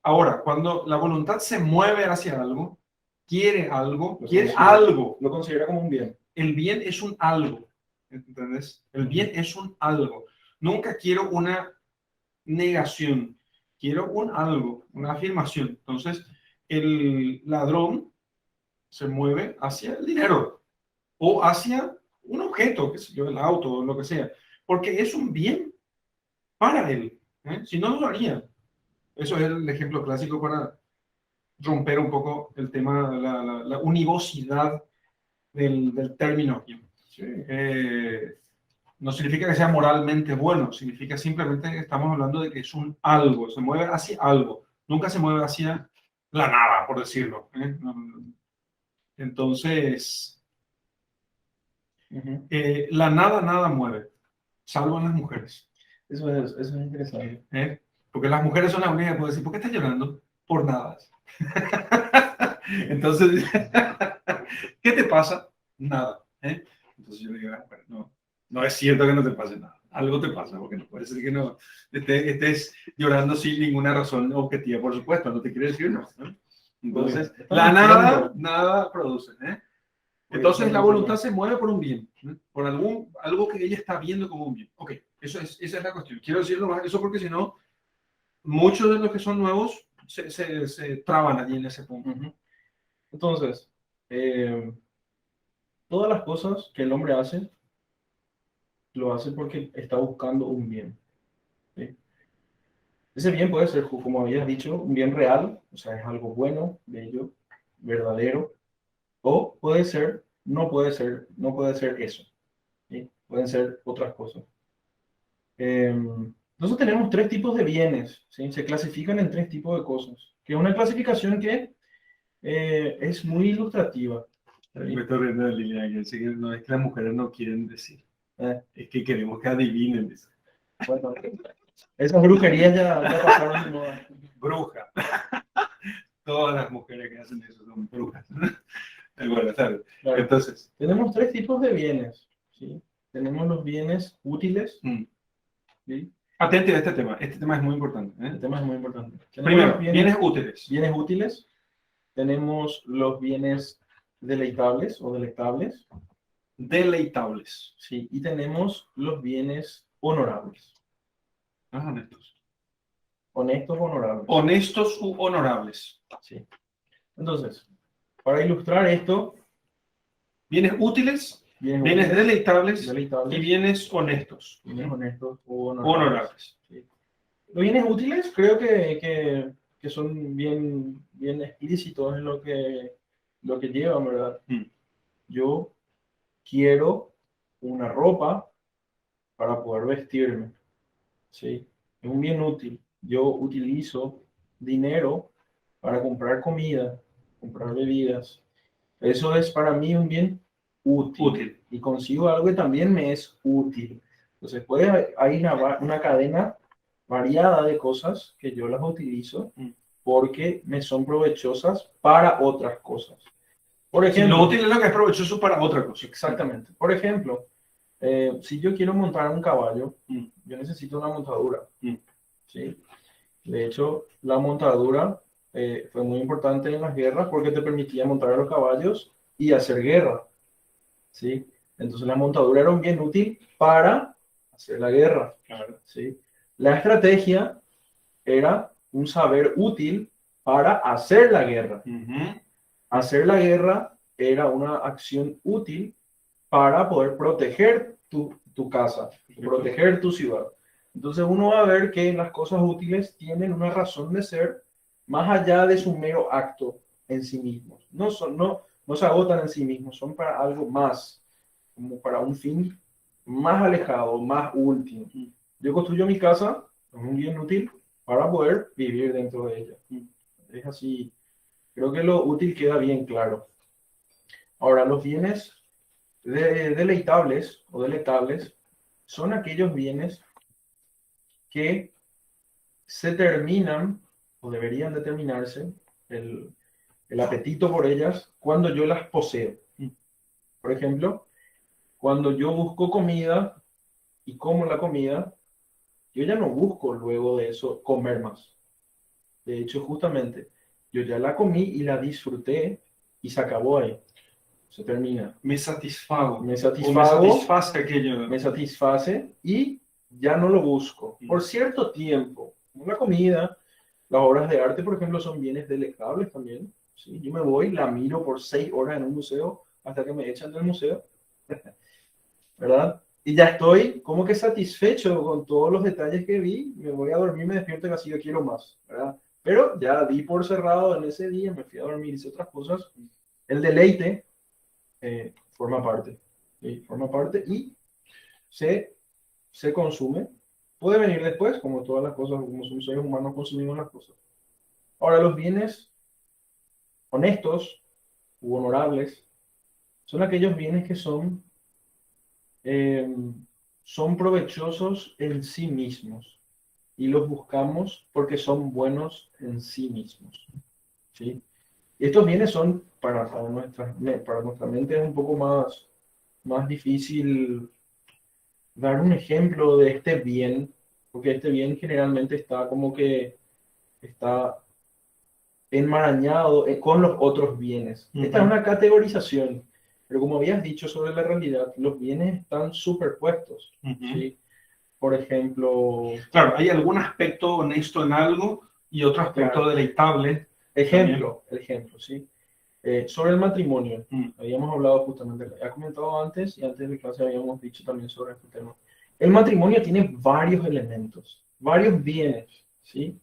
ahora, cuando la voluntad se mueve hacia algo, quiere algo, Lo considera como un bien. El bien es un algo, ¿entendés? El bien es un algo. Nunca quiero una negación, quiero un algo, una afirmación. Entonces, el ladrón se mueve hacia el dinero o hacia un objeto, qué sé yo, el auto o lo que sea, porque es un bien para él. Si no, no lo haría. Eso es el ejemplo clásico para romper un poco el tema, la univocidad del término. Sí. No significa que sea moralmente bueno, significa simplemente que estamos hablando de que es un algo, se mueve hacia algo, nunca se mueve hacia la nada, por decirlo. Entonces, la nada mueve, salvo en las mujeres. Eso es interesante. Porque las mujeres son las únicas que pueden decir, ¿por qué estás llorando? Por nada. Entonces, ¿qué te pasa? Nada. Entonces yo le digo, bueno, no es cierto que no te pase nada. Algo te pasa, porque no puede ser que no estés llorando sin ninguna razón objetiva, por supuesto, no te quiere decir no. Entonces, la nada produce. Entonces, la voluntad se mueve por un bien, por algo que ella está viendo como un bien. Ok, esa es la cuestión. Quiero decirlo más eso porque si no, muchos de los que son nuevos se traban allí en ese punto. Entonces, todas las cosas que el hombre hace, lo hace porque está buscando un bien. ¿Sí? Ese bien puede ser, como habías dicho, un bien real, o sea, es algo bueno, bello, verdadero, o no puede ser eso. ¿Sí? Pueden ser otras cosas. Nosotros tenemos tres tipos de bienes, ¿sí? Se clasifican en tres tipos de cosas, que es una clasificación que es muy ilustrativa. Me estoy riendo de Liliana, que no es que las mujeres no quieren decir, es que queremos que adivinen eso. Bueno, esas brujerías ya pasaron de moda. Bruja. Todas las mujeres que hacen eso son brujas. Bueno, ¿sabes? Claro. Entonces, tenemos tres tipos de bienes, ¿sí? Tenemos los bienes útiles. ¿Sí? Atente a este tema es muy importante. Este tema es muy importante. Primero, bienes útiles. Bienes útiles. Tenemos los bienes deleitables o delectables. Deleitables. Sí, y tenemos los bienes honorables. Honestos. Honestos o honorables. Honestos u honorables. Sí. Entonces, para ilustrar esto, bienes útiles, bienes deleitables y bienes honestos. Bienes honestos o honorables. Sí. Los bienes útiles creo que son bien explícitos en lo que llevan, ¿verdad? Yo quiero una ropa para poder vestirme, ¿sí? Es un bien útil. Yo utilizo dinero para comprar comida, comprar bebidas. Eso es para mí un bien útil. Y consigo algo que también me es útil. Entonces hay una cadena variada de cosas que yo las utilizo porque me son provechosas para otras cosas. Por ejemplo, lo útil es lo que es provechoso para otra cosa. Exactamente. Por ejemplo, si yo quiero montar un caballo, yo necesito una montadura. ¿Sí? De hecho, la montadura fue muy importante en las guerras porque te permitía montar a los caballos y hacer guerra. ¿Sí? Entonces la montadura era un bien útil para hacer la guerra. ¿Sí? La estrategia era un saber útil para hacer la guerra. Hacer la guerra era una acción útil para poder proteger tu casa, proteger tu ciudad. Entonces uno va a ver que las cosas útiles tienen una razón de ser más allá de su mero acto en sí mismos. No se agotan en sí mismos, son para algo más, como para un fin más alejado, más último. Yo construyo mi casa, es un bien útil, para poder vivir dentro de ella. Es así. Creo que lo útil queda bien claro. Ahora, los bienes deleitables o deletables son aquellos bienes que se terminan o deberían determinarse el apetito por ellas cuando yo las poseo. Por ejemplo, cuando yo busco comida y como la comida, yo ya no busco luego de eso comer más. De hecho, justamente, yo ya la comí y la disfruté y se acabó ahí. Se termina. Me satisfago. Me O satisfago, me satisface aquello. me satisface y ya no lo busco. Por cierto tiempo, una comida, las obras de arte, por ejemplo, son bienes delectables también. ¿Sí? Yo me voy, la miro por 6 horas en un museo hasta que me echan del museo, ¿verdad? Y ya estoy como que satisfecho con todos los detalles que vi, me voy a dormir, me despierto y así yo quiero más, ¿verdad? Pero ya di por cerrado en ese día, me fui a dormir, hice otras cosas. El deleite forma parte, ¿sí? Forma parte y se consume. Puede venir después, como todas las cosas, como somos seres humanos, consumimos las cosas. Ahora, los bienes honestos u honorables son aquellos bienes que son provechosos en sí mismos y los buscamos porque son buenos en sí mismos. ¿Sí? Y estos bienes son, para nuestra mente es un poco más difícil dar un ejemplo de este bien, porque este bien generalmente está como que está enmarañado con los otros bienes. Esta es una categorización, pero como habías dicho sobre la realidad, los bienes están superpuestos. ¿Sí? Por ejemplo... Claro, hay algún aspecto honesto en algo y otro aspecto deleitable. Ejemplo, ¿sí? Sobre el matrimonio, habíamos hablado justamente, he comentado antes y antes de clase habíamos dicho también sobre este tema. El matrimonio tiene varios elementos, varios bienes, ¿sí?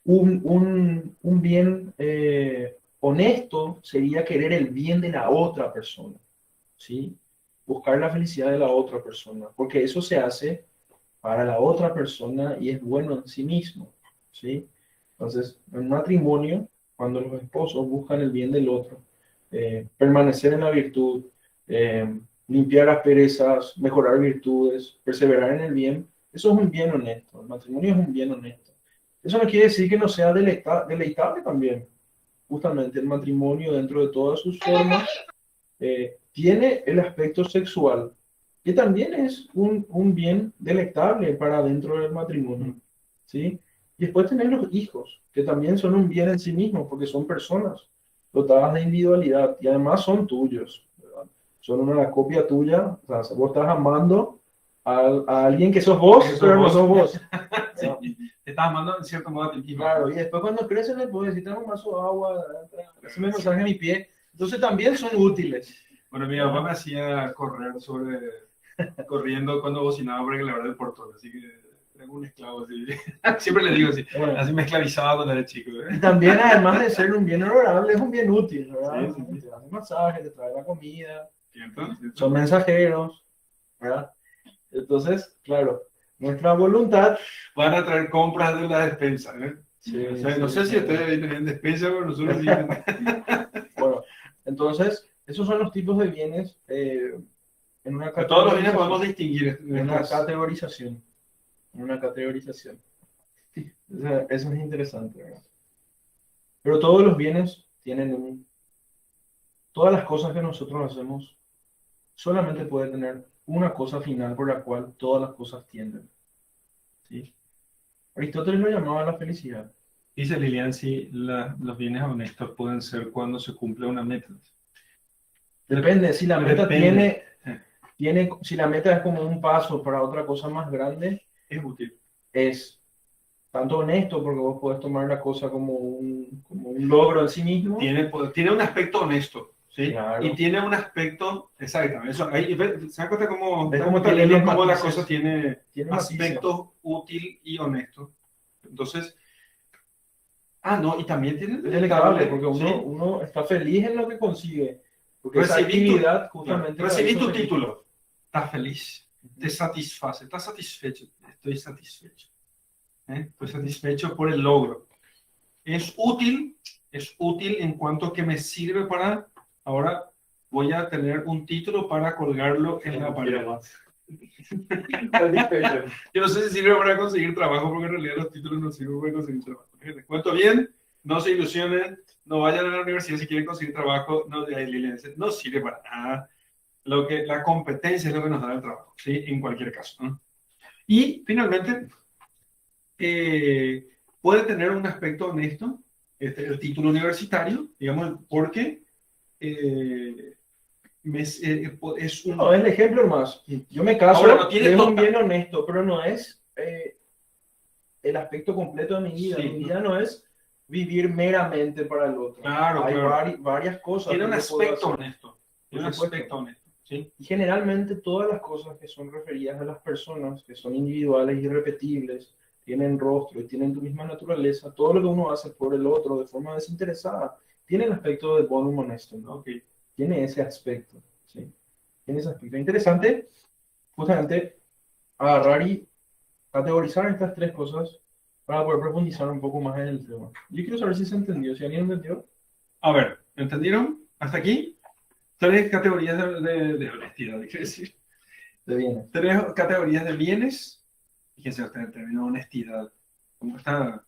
Un bien honesto sería querer el bien de la otra persona, ¿sí? Buscar la felicidad de la otra persona, porque eso se hace para la otra persona y es bueno en sí mismo, ¿sí? Entonces, en matrimonio, cuando los esposos buscan el bien del otro, permanecer en la virtud, limpiar asperezas, mejorar virtudes, perseverar en el bien, eso es un bien honesto. El matrimonio es un bien honesto. Eso no quiere decir que no sea deleitable también. Justamente el matrimonio, dentro de todas sus formas, tiene el aspecto sexual, que también es un bien delectable para dentro del matrimonio, ¿sí? Y después tener los hijos, que también son un bien en sí mismos, porque son personas dotadas de individualidad y además son tuyos, ¿verdad? Son una copia tuya, o sea, vos estás amando a alguien que sos vos, pero no sos vos. Sí, te estás amando en cierto modo a ti mismo. Claro, y después cuando crecen le puedo decir, un vaso de agua, hazme masaje a mi pie. Entonces también son útiles. Bueno, mi papá me hacía corriendo cuando bocinaba para que le abra el portón, así que tengo un esclavo así. Siempre le digo así, Bueno, así me esclavizaba cuando era chico. y también, además de ser un bien honorable, es un bien útil, ¿verdad? Sí, sí. Te dan un masaje, te trae la comida, ¿Cierto? son mensajeros, ¿verdad? Entonces, claro, nuestra voluntad... Van a traer compras de la despensa, ¿eh? Sí, O sea, sí, no sé sí. si ustedes tenían despensa, pero nosotros sí. Bueno, entonces, esos son los tipos de bienes en una De todos los bienes categorización. podemos distinguir. En una categorización. Una categorización. Eso es interesante, ¿verdad? Pero todos los bienes tienen todas las cosas que nosotros hacemos solamente puede tener una cosa final por la cual todas las cosas tienden. ¿Sí? Aristóteles lo llamaba la felicidad. Dice Lilian, si los bienes honestos pueden ser cuando se cumple una meta. Depende, si la meta Depende. si la meta es como un paso para otra cosa más grande, Es útil. es tanto honesto porque vos podés tomar la cosa como un logro en sí mismo. Tiene un aspecto honesto, ¿sí? Claro. Y tiene un aspecto, exacto, eso, ahí, ¿se dan cuenta cómo tiene cómo la matices? cosa tiene Tiene aspectos útil y honesto? Entonces, no, y también tiene es delectable porque ¿sí? uno está feliz en lo que consigue. Porque esa Recibí actividad justamente... recibí tu título, estás feliz, te satisface, estás satisfecho, estoy satisfecho. Estoy satisfecho por el logro. Es útil en cuanto que me sirve para, ahora voy a tener un título para colgarlo en la pared. Yo no sé si sirve para conseguir trabajo, porque en realidad los títulos no sirven para conseguir trabajo. Les cuento bien, no se ilusionen, no vayan a la universidad si quieren conseguir trabajo, no sirve para nada. La competencia es lo que nos da el trabajo, ¿sí? En cualquier caso, ¿no? Y finalmente, puede tener un aspecto honesto, el título universitario, digamos, porque es un... No, es el ejemplo más. Yo me caso, Ahora, no tiene es un total- bien honesto, pero no es el aspecto completo de mi vida. Sí. Mi vida no es vivir meramente para el otro. Claro, Hay claro. varias cosas Tiene que un yo puedo aspecto hacer. honesto. Por Tiene un supuesto. aspecto honesto, ¿sí? Y generalmente todas las cosas que son referidas a las personas, que son individuales y irrepetibles, tienen rostro y tienen tu misma naturaleza, todo lo que uno hace por el otro de forma desinteresada, tiene el aspecto de bonum honesto, ¿no? Okay. Tiene ese aspecto, ¿sí? Tiene ese aspecto. Interesante, justamente, agarrar y categorizar estas tres cosas para poder profundizar un poco más en el tema. Yo quiero saber si se entendió, si alguien entendió. A ver, ¿entendieron? ¿Hasta aquí? Tres categorías de honestidad, dije decir. De bienes. Tres categorías de bienes. Fíjense ustedes, el término honestidad. Como estamos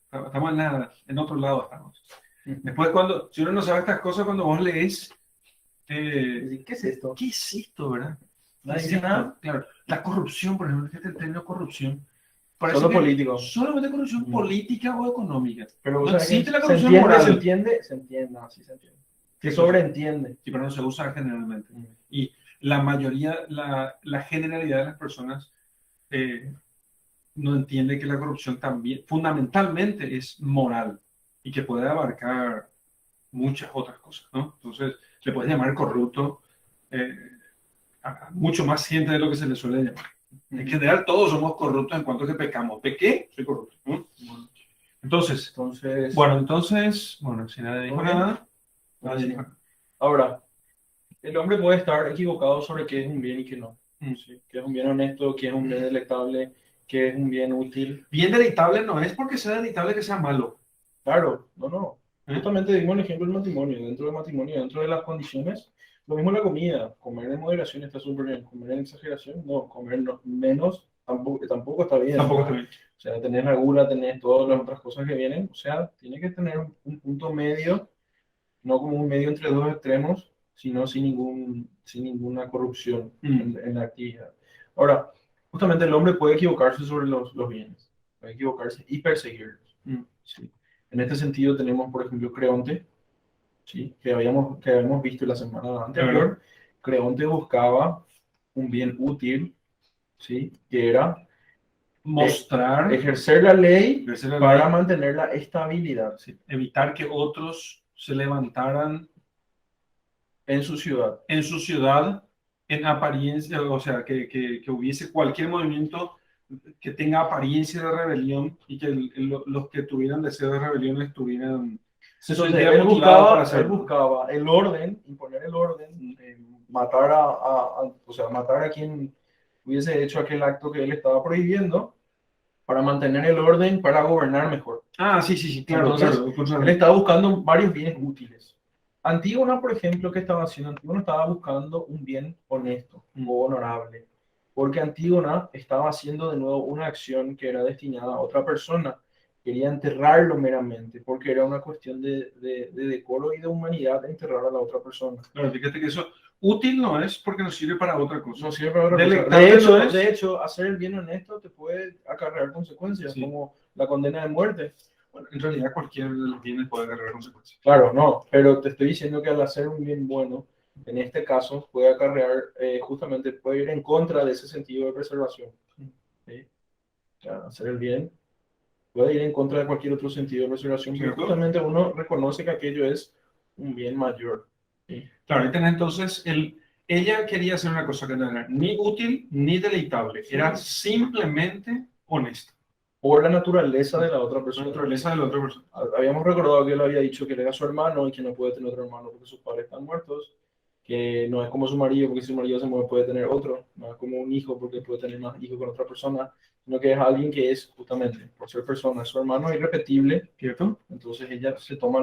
en otro lado. Estamos. Después, si uno no sabe estas cosas, cuando vos lees, ¿Qué es esto? ¿qué es esto, verdad? ¿No ¿Qué es dice esto? nada? Claro, la corrupción, por ejemplo, fíjate el término corrupción. Solo político. Solamente corrupción política o económica. Pero No o sea, existe la se corrupción entiende, moral. se entiende, sí se entiende. Se sobreentiende. Sí, pero no se usa generalmente. Y la mayoría, la generalidad de las personas no entiende que la corrupción también, fundamentalmente, es moral y que puede abarcar muchas otras cosas, ¿no? Entonces, le puedes llamar corrupto a mucho más gente de lo que se le suele llamar. En general, todos somos corruptos en cuanto que pecamos. ¿Pequé? Soy corrupto, ¿no? Entonces, bueno, si nadie dijo nada, nadie dijo nada. Ahora, el hombre puede estar equivocado sobre qué es un bien y qué no. ¿Sí? Qué es un bien honesto, qué es un bien delectable, qué es un bien útil. Bien deleitable no es porque sea deleitable que sea malo. Claro, no. Justamente dimos el ejemplo del matrimonio. Dentro del matrimonio, dentro de las condiciones, lo mismo la comida. Comer en moderación está súper bien. Comer en exageración, no. Comer menos tampoco está bien. Tampoco está bien. O sea, tenés la gula, tenés todas las otras cosas que vienen. O sea, tiene que tener un punto medio, no como un medio entre dos extremos, sino sin ninguna corrupción en la actividad. Ahora, justamente el hombre puede equivocarse sobre los bienes. Puede equivocarse y perseguirlos. ¿Sí? En este sentido tenemos, por ejemplo, Creonte, ¿sí? que habíamos visto la semana anterior. Creonte buscaba un bien útil, ¿sí? Que era ejercer la ley para mantener la estabilidad. Sí. Evitar que otros se levantaran en su ciudad. En apariencia, o sea, que hubiese cualquier movimiento que tenga apariencia de rebelión y que los que tuvieran deseo de rebelión estuvieran... Entonces, él buscaba el orden, imponer el orden, matar a quien hubiese hecho aquel acto que él estaba prohibiendo, para mantener el orden, para gobernar mejor. Sí, claro. Entonces, claro. Él estaba buscando varios bienes útiles. Antígona, por ejemplo, ¿qué estaba haciendo? Antígona estaba buscando un bien honesto o honorable, porque Antígona estaba haciendo de nuevo una acción que era destinada a otra persona. Quería enterrarlo meramente, porque era una cuestión de decoro y de humanidad enterrar a la otra persona. Claro, fíjate que eso útil no es porque nos sirve para otra cosa. No sirve para otra cosa. De hecho, hacer el bien honesto te puede acarrear consecuencias, como la condena de muerte. Bueno, en realidad cualquier bien puede acarrear consecuencias. Claro, no, pero te estoy diciendo que al hacer un bien bueno, en este caso, puede acarrear, justamente puede ir en contra de ese sentido de preservación. ¿Sí? O sea, hacer el bien puede ir en contra de cualquier otro sentido de preservación, pero justamente uno reconoce que aquello es un bien mayor. ¿Sí? Claro, entonces ella quería hacer una cosa que no era ni útil ni deleitable, era simplemente honesta. Por la naturaleza de la otra persona. Habíamos recordado que él había dicho que él era su hermano y que no puede tener otro hermano porque sus padres están muertos, que no es como su marido, porque si su marido se muere puede tener otro, no es como un hijo porque puede tener más hijos con otra persona, sino que es alguien que es justamente, por ser persona, su hermano es irrepetible, ¿cierto? Entonces ella se toma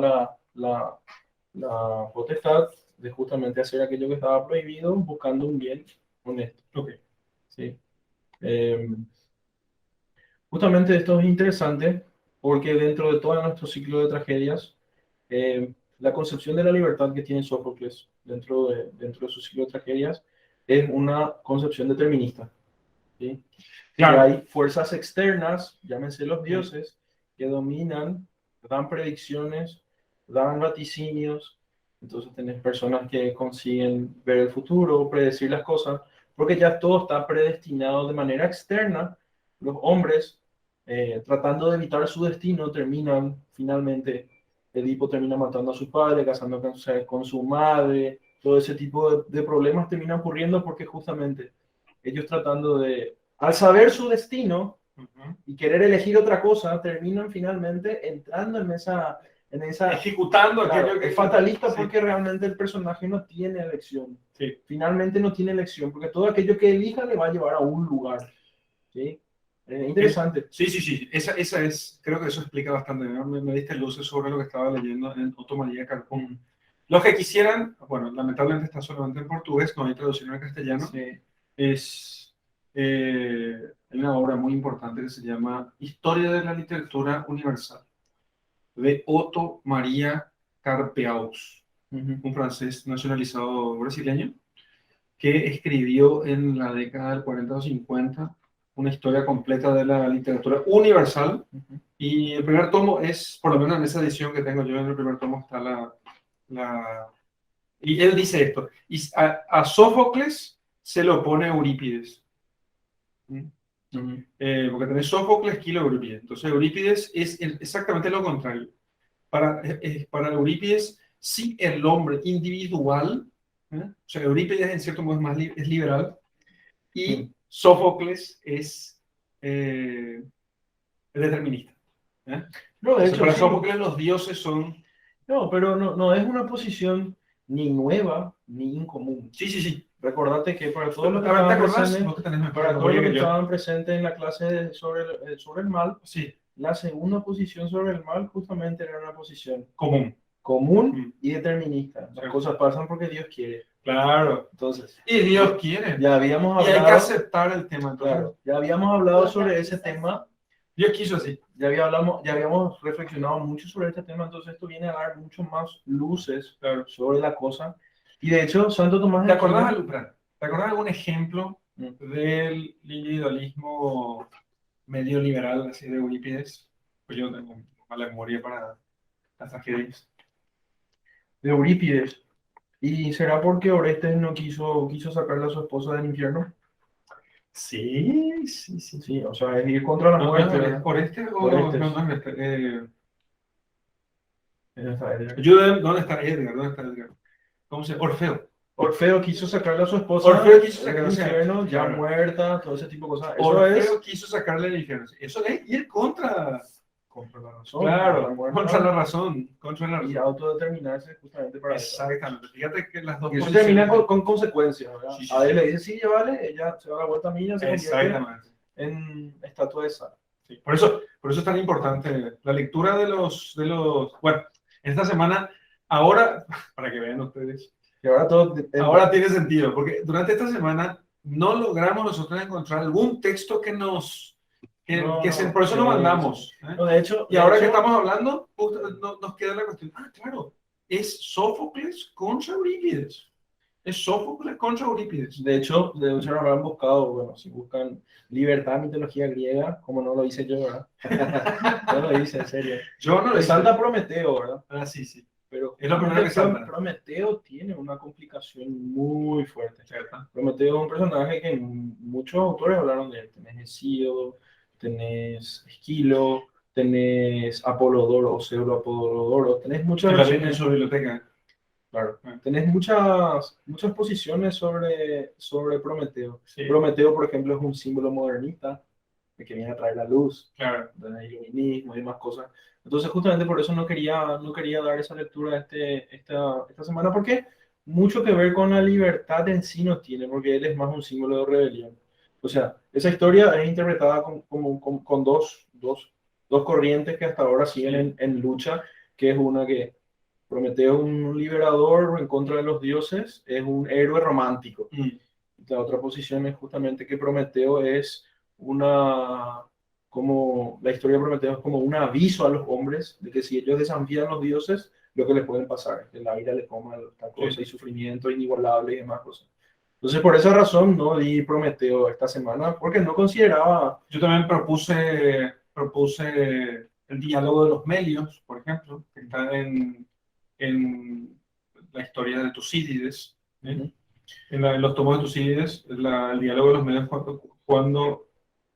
la potestad de justamente hacer aquello que estaba prohibido buscando un bien honesto. Ok. ¿Sí? Eh, Justamente esto es interesante porque dentro de todo nuestro ciclo de tragedias, la concepción de la libertad que tiene Sófocles dentro de su ciclo de tragedias es una concepción determinista. ¿Sí? Que Claro. hay fuerzas externas, llámense los dioses, que dominan, dan predicciones, dan vaticinios. Entonces tenés personas que consiguen ver el futuro, predecir las cosas, porque ya todo está predestinado de manera externa. Los hombres, tratando de evitar su destino, terminan finalmente, Edipo termina matando a su padre, casándose con su madre, todo ese tipo de problemas terminan ocurriendo porque justamente ellos tratando de, al saber su destino y querer elegir otra cosa, terminan finalmente entrando en esa Ejecutando claro, aquello que es fatalista sí. porque realmente el personaje no tiene elección. Sí. Finalmente no tiene elección, porque todo aquello que elija le va a llevar a un lugar. ¿Sí? Interesante. Sí, sí, sí. Esa es, creo que eso explica bastante. ¿No? Me diste luces sobre lo que estaba leyendo en Otto María Carpón. Los que quisieran, bueno, lamentablemente está solamente en portugués, no hay traducción al castellano. Sí. Es una obra muy importante que se llama Historia de la Literatura Universal, de Otto María Carpeaux, un francés nacionalizado brasileño, que escribió en la década del 40 o 50 una historia completa de la literatura universal. Y el primer tomo es, por lo menos en esa edición que tengo yo, en el primer tomo está y él dice esto, y a Sófocles se lo opone Eurípides. Porque tenés Sófocles, Esquilo, Eurípides. Entonces Eurípides es exactamente lo contrario. Para Eurípides, sí, el hombre individual, o sea, Eurípides en cierto modo es más es liberal, y Sófocles es determinista. No, de hecho, para sí. Sófocles los dioses son... No, pero no es una posición ni nueva ni incomún. Sí, sí, sí. Recordate que para todos los que A ver, ¿te estaban acordás? presentes, Vos que tenés mejor para todos memoria los que que yo. estaban presentes en la clase sobre el mal, Sí, la segunda posición sobre el mal justamente era una posición común. común y determinista. Las Sí. cosas pasan porque Dios quiere. Claro. Entonces, Y Dios quiere. ya habíamos Y hay que hablado, aceptar el tema. Entonces, claro, ya habíamos hablado sobre ese tema, Dios quiso así. ya habíamos reflexionado mucho sobre este tema, entonces esto viene a dar mucho más luces sobre la cosa. Y de hecho, Santo Tomás ¿Te de acordás, Aquino, ¿te acordás de algún ejemplo del individualismo medio liberal, así de Eurípides? Pues yo no tengo mala memoria para las tragedias. de Eurípides. ¿Y será porque Orestes no quiso sacarle a su esposa del infierno? Sí, sí, sí. Sí, o sea, es ir contra la No, muerte, ¿verdad? ¿por este o Orestes. no, no, Esa es. ayúdame, ¿dónde está Edgar? ¿Dónde está Edgar? ¿Cómo se llama? Orfeo. Orfeo quiso sacarle a su esposa Orfeo quiso sacarle del infierno, ya claro. muerta, todo ese tipo de cosas. Eso Orfeo es quiso sacarle del infierno. Eso es ir contra la razón. claro, la muerte, contra la razón. Contra la y razón. autodeterminarse justamente para eso. Exactamente. Fíjate que las dos Y eso posiciones... termina con consecuencias, ¿verdad? Sí, sí, A él sí. le dice, sí, ya vale, ella se da la vuelta a mí, ya se convierte Exactamente. en estatua de sal. Sí. Por eso es tan importante la lectura de los... Bueno, esta semana, ahora, para que vean ustedes, Y ahora todo... ahora tiene sentido, porque durante esta semana no logramos nosotros encontrar algún texto que nos... por eso lo mandamos. No, de hecho, y ahora que estamos hablando, nos queda la cuestión. Ah, claro, es Sófocles contra Eurípides. Es Sófocles contra Eurípides. De hecho, no habrán buscado, bueno, si buscan libertad, mitología griega, como no lo hice yo, ¿verdad? No lo hice, en serio. Yo no lo hice. Santa Prometeo, ¿verdad? Ah, sí, sí. Pero es lo primero que salta. Prometeo tiene una complicación muy fuerte. ¿Cierto? Prometeo es un personaje que muchos autores hablaron de él. Tenés Hesíodo, tenés Esquilo, tenés Apolodoro o Pseudo-Apolodoro, tenés muchas versiones en su biblioteca. Claro. Tenés muchas posiciones sobre Prometeo. Sí. Prometeo, por ejemplo, es un símbolo modernista de que viene a traer la luz, claro, del iluminismo y demás cosas. Entonces, justamente por eso no quería dar esa lectura esta semana, porque mucho que ver con la libertad en sí no tiene, porque él es más un símbolo de rebelión. O sea, esa historia es interpretada con dos corrientes que hasta ahora siguen en lucha, que es una que Prometeo es un liberador en contra de los dioses, es un héroe romántico. La otra posición es justamente que Prometeo es una, como la historia de Prometeo es como un aviso a los hombres de que si ellos desafían a los dioses, lo que les puede pasar es que la ira le coma esta cosa y sufrimiento inigualable y demás cosas. Entonces, por esa razón no di Prometeo esta semana, porque no consideraba... Yo también propuse el diálogo de los Melios, por ejemplo, que está en la historia de Tucídides, ¿eh? En los tomos de Tucídides, el diálogo de los Melios cuando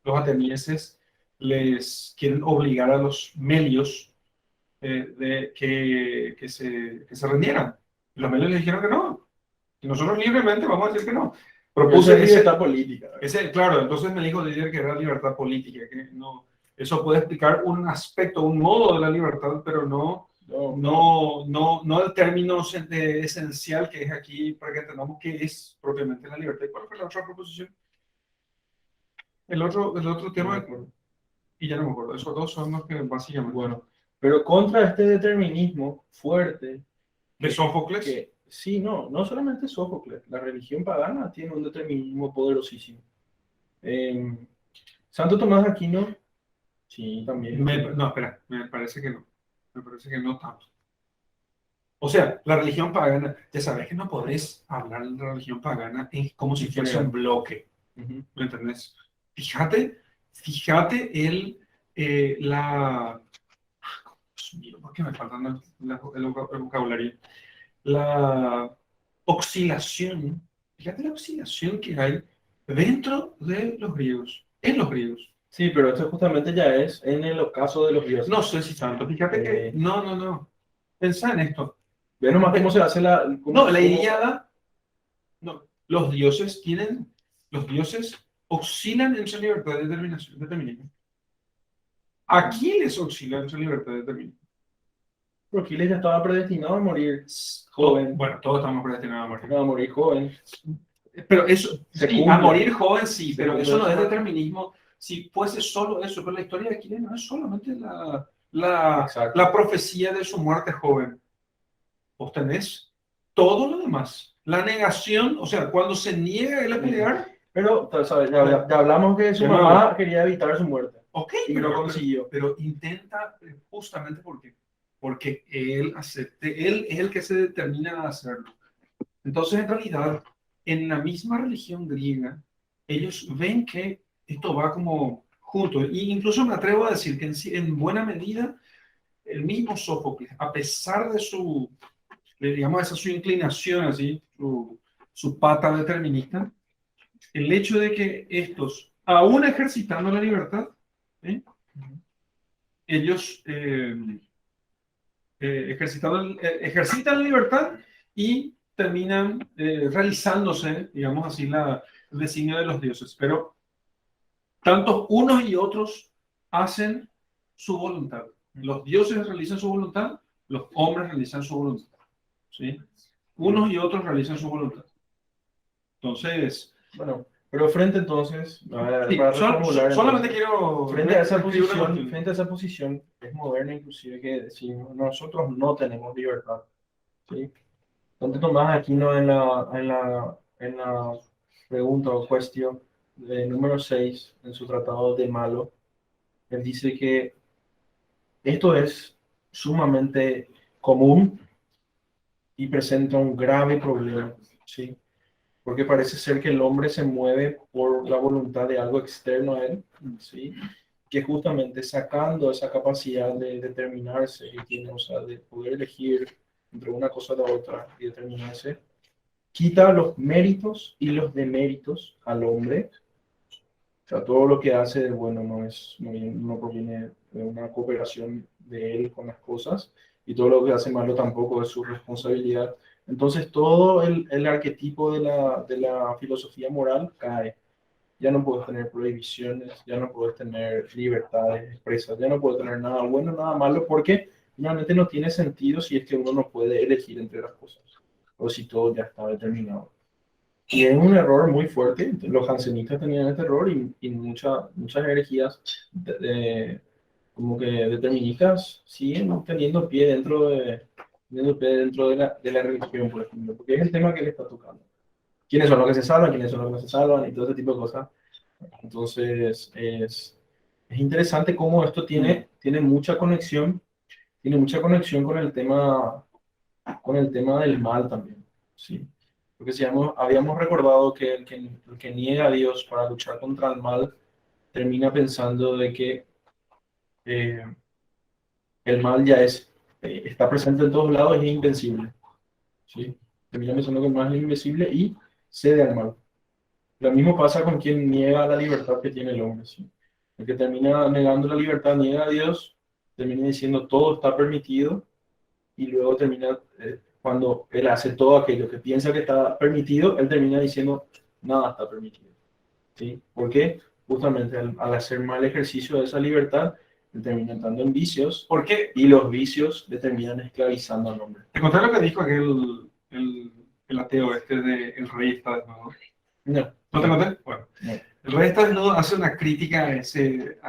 los atenienses les quieren obligar a los Melios que se rindieran. Y los Melios les dijeron que no, y nosotros libremente vamos a decir que no. Propuse libertad política. Claro, entonces me dijo Didier que era libertad política, que no, eso puede explicar un aspecto, un modo de la libertad, pero no el término esencial que es aquí para que entendamos qué es propiamente la libertad. ¿Y cuál fue la otra proposición? El otro tema, y ya no me acuerdo, esos dos son los que básicamente... Bueno, pero contra este determinismo fuerte... ¿De Sófocles? Sí, no solamente Sófocles, la religión pagana tiene un determinismo poderosísimo. Santo Tomás de Aquino, sí, también. No, espera, me parece que no. Me parece que no tanto. O sea, la religión pagana, ya sabes que no podés hablar de la religión pagana como si fuese un bloque. ¿Me entendés? Fíjate Dios mío, ¿por qué me faltan el vocabulario? La oscilación, fíjate la oscilación que hay dentro de los griegos, en los griegos. Sí, pero esto justamente ya es en el ocaso de los dioses. No sé si tanto, fíjate que... No. Pensá en esto. Ve nomás cómo se hace la... La Ilíada, los dioses oscilan entre libertad y determinismo. Aquiles oscila entre libertad y determinismo. Pero Aquiles ya estaba predestinado a morir joven. Bueno, todos estamos predestinados a morir. A morir joven. Pero eso, sí, a morir joven sí, pero eso no es cumple. determinismo. Si fuese solo eso, pero la historia de Aquiles no es solamente la profecía de su muerte joven. Vos tenés todo lo demás. La negación, o sea, cuando se niega él a pelear. Pero, ¿sabes? Ya hablamos que su mamá quería evitar su muerte. Ok, y no consiguió. Pero intenta justamente porque él es el que se determina a hacerlo. Entonces, en realidad, en la misma religión griega, ellos ven que esto va como junto. E incluso me atrevo a decir que en buena medida, el mismo Sófocles, a pesar de digamos, esa su inclinación, así, su pata determinista, el hecho de que estos, aún ejercitando la libertad, ellos ejercitan la libertad y terminan realizándose, digamos así, el designio de los dioses. Pero tanto unos y otros hacen su voluntad. Los dioses realizan su voluntad, los hombres realizan su voluntad. ¿Sí? Unos y otros realizan su voluntad. Entonces, bueno, pero frente entonces, sí, solamente quiero... Frente a esa posición, es moderna inclusive que decimos, nosotros no tenemos libertad. ¿Sí? Santo Tomás Aquino en la pregunta o cuestión número 6 en su tratado de Malo, él dice que esto es sumamente común y presenta un grave problema, ¿sí? Porque parece ser que el hombre se mueve por la voluntad de algo externo a él, ¿sí? Que justamente sacando esa capacidad de determinarse y tiene, o sea, de poder elegir entre una cosa y la otra y determinarse, quita los méritos y los deméritos al hombre. O sea, todo lo que hace de bueno no proviene de una cooperación de él con las cosas, y todo lo que hace malo tampoco es su responsabilidad. Entonces todo el arquetipo de la filosofía moral cae. Ya no puedes tener prohibiciones, ya no puedes tener libertades expresas, ya no puedes tener nada bueno, nada malo, porque realmente no tiene sentido si es que uno no puede elegir entre las cosas. o si todo ya está determinado. Y es un error muy fuerte. Los jansenistas tenían este error y muchas herejías como que deterministas siguen teniendo pie dentro de la religión, por ejemplo, porque es el tema que le está tocando. ¿Quiénes son los que se salvan? ¿Quiénes son los que no se salvan? Y todo ese tipo de cosas. Entonces, es interesante cómo esto tiene mucha conexión con el tema del mal también, ¿sí? Porque si habíamos recordado que el que niega a Dios para luchar contra el mal termina pensando de que eh, el mal ya está presente en todos lados y es invencible, ¿sí? Termina pensando que el mal es invencible y cede al mal. Lo mismo pasa con quien niega la libertad que tiene el hombre, ¿sí? El que termina negando la libertad, niega a Dios, termina diciendo todo está permitido y luego termina, cuando él hace todo aquello que piensa que está permitido, él termina diciendo nada está permitido, ¿sí? ¿Por qué? Justamente al hacer mal ejercicio de esa libertad, él termina entrando en vicios, Porque y los vicios le terminan esclavizando al hombre. te conté lo que dijo el ateo este de El Rey está desnudo. No, ¿No te conté? Bueno, no. El Rey está desnudo hace una crítica a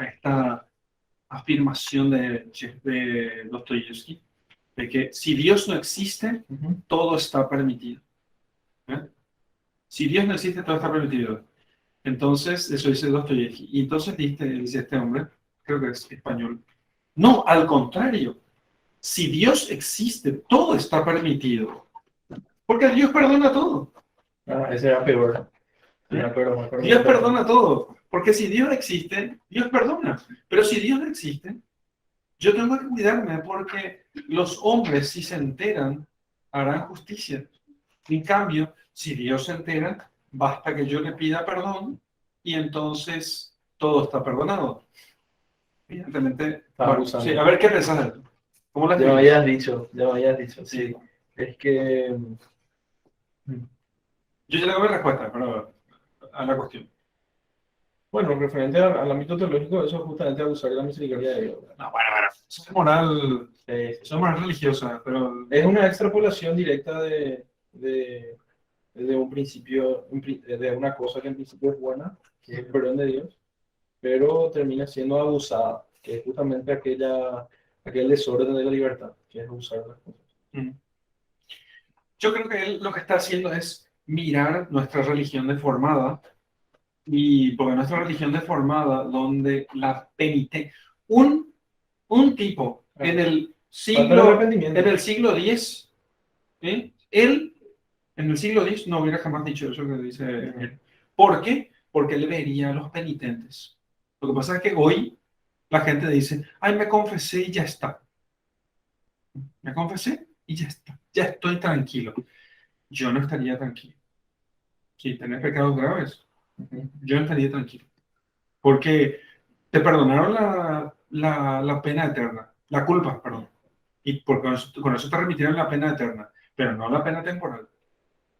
esta afirmación de Dostoyevsky, de que si Dios no existe, Ujú. todo está permitido. ¿Eh? Si Dios no existe, todo está permitido. Entonces, eso dice Dostoyevsky. Y entonces dice este hombre, creo que es español, no, al contrario, si Dios existe, todo está permitido. Porque Dios perdona todo. Ah, ese era peor. ¿Sí? Me acuerdo Dios mucho. perdona todo. Porque si Dios existe, Dios perdona. Pero si Dios no existe, yo tengo que cuidarme porque los hombres, si se enteran, harán justicia. En cambio, si Dios se entera, basta que yo le pida perdón y entonces todo está perdonado. Evidentemente, Estaba bueno, abusando. sí, a ver qué pensás de esto. ¿Cómo la Ya me escribís? habías dicho, sí. Es que, Yo ya tengo mi respuesta, pero a la cuestión. bueno, referente al ámbito teológico, eso es justamente abusar de la misericordia de Dios. No, bueno. Eso es moral, Eh, eso es moral religiosa, pero es una extrapolación directa de un principio, de una cosa que en principio es buena, que es el perdón de Dios, pero termina siendo abusada, que es justamente aquel desorden de la libertad, que es abusar de las cosas. mm, yo creo que él lo que está haciendo es mirar nuestra religión deformada. Y porque nuestra religión deformada, donde la penitencia, un tipo Falta de arrepentimiento. en el siglo X, ¿sí? Él en el siglo X no hubiera jamás dicho eso que dice él. ¿Por qué? Porque él vería a los penitentes. Lo que pasa es que hoy la gente dice, ay, me confesé y ya está. Me confesé y ya está. Ya estoy tranquilo. Yo no estaría tranquilo. Si tenés pecados graves, yo no estaría tranquilo. Porque te perdonaron la pena eterna, la culpa, perdón. Y con eso te remitieron la pena eterna, pero no la pena temporal.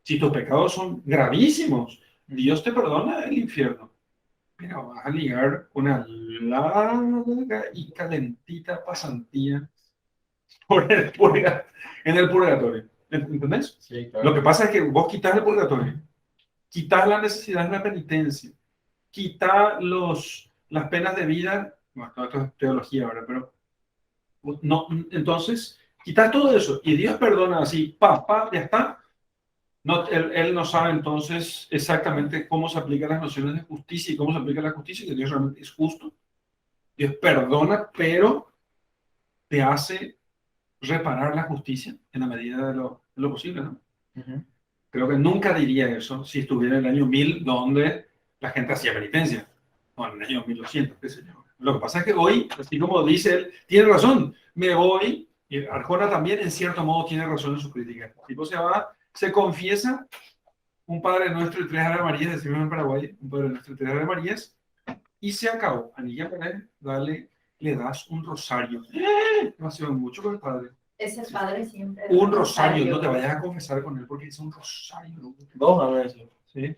Si tus pecados son gravísimos, Dios te perdona el infierno, pero vas a ligar una larga y calentita pasantía en el purgatorio. ¿Entendés? Sí, Lo claro. que pasa es que vos quitas el purgatorio, quitas la necesidad de la penitencia, quita las penas de vida, bueno, esto es teología ahora, pero no, entonces, quita todo eso y Dios perdona así, ya está. No, él no sabe entonces exactamente cómo se aplican las nociones de justicia y cómo se aplica la justicia, que Dios realmente es justo. Dios perdona, pero te hace reparar la justicia en la medida de lo posible, ¿no? Ujú. Creo que nunca diría eso si estuviera en el año 1000 donde la gente hacía penitencia, o en el año 1200, qué sé yo. Lo que pasa es que hoy, así como dice él, tiene razón, me voy, y Arjona también en cierto modo tiene razón en su crítica. El tipo se va, se confiesa, un Padre Nuestro y tres Ave Marías, decimos en Paraguay, un Padre Nuestro y tres Ave Marías, y se acabó. Anilla Pérez, le das un rosario. Demasiado mucho con el Padre. Ese padre siempre. Un rosario, no te vayas a confesar con él porque es un rosario, ¿no? Dos a veces. ¿Sí?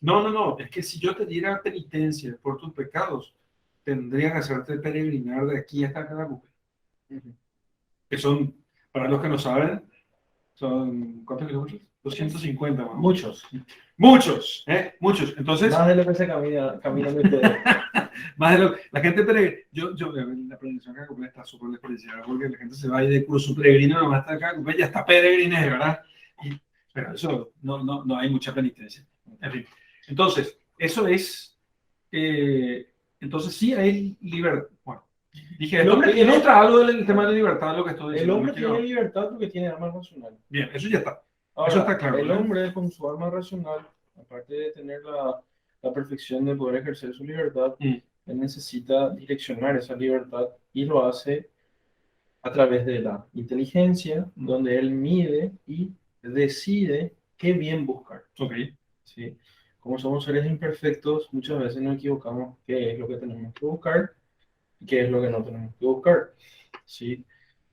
No, es que si yo te diera penitencia por tus pecados, tendría que hacerte peregrinar de aquí hasta Carabuque, Ujú. que son, para los que no saben, Son, ¿cuántos kilómetros? 250 más. Muchos. Muchos, muchos. Entonces, Más de lo que se caminan ustedes. más de lo, la gente, la peregrinación acá completa está súper desperdiciada porque la gente se va a ir de curso peregrino, nomás está acá, ya está peregrinaje, ¿verdad? Pero eso no hay mucha penitencia. En fin. Entonces, eso es, entonces sí hay libertad. Bueno, dije, El esto hombre me tiene- ilustra algo del tema de libertad, lo que estoy El diciendo. hombre no quiero- tiene libertad porque tiene alma racional. Bien, eso ya está. Ahora, Eso está claro, el ¿no? hombre con su alma racional, aparte de tener la perfección de poder ejercer su libertad, Mm. él necesita direccionar esa libertad y lo hace a través de la inteligencia, donde él mide y decide qué bien buscar. Ok. ¿Sí? Como somos seres imperfectos, muchas veces nos equivocamos qué es lo que tenemos que buscar y qué es lo que no tenemos que buscar. ¿Sí?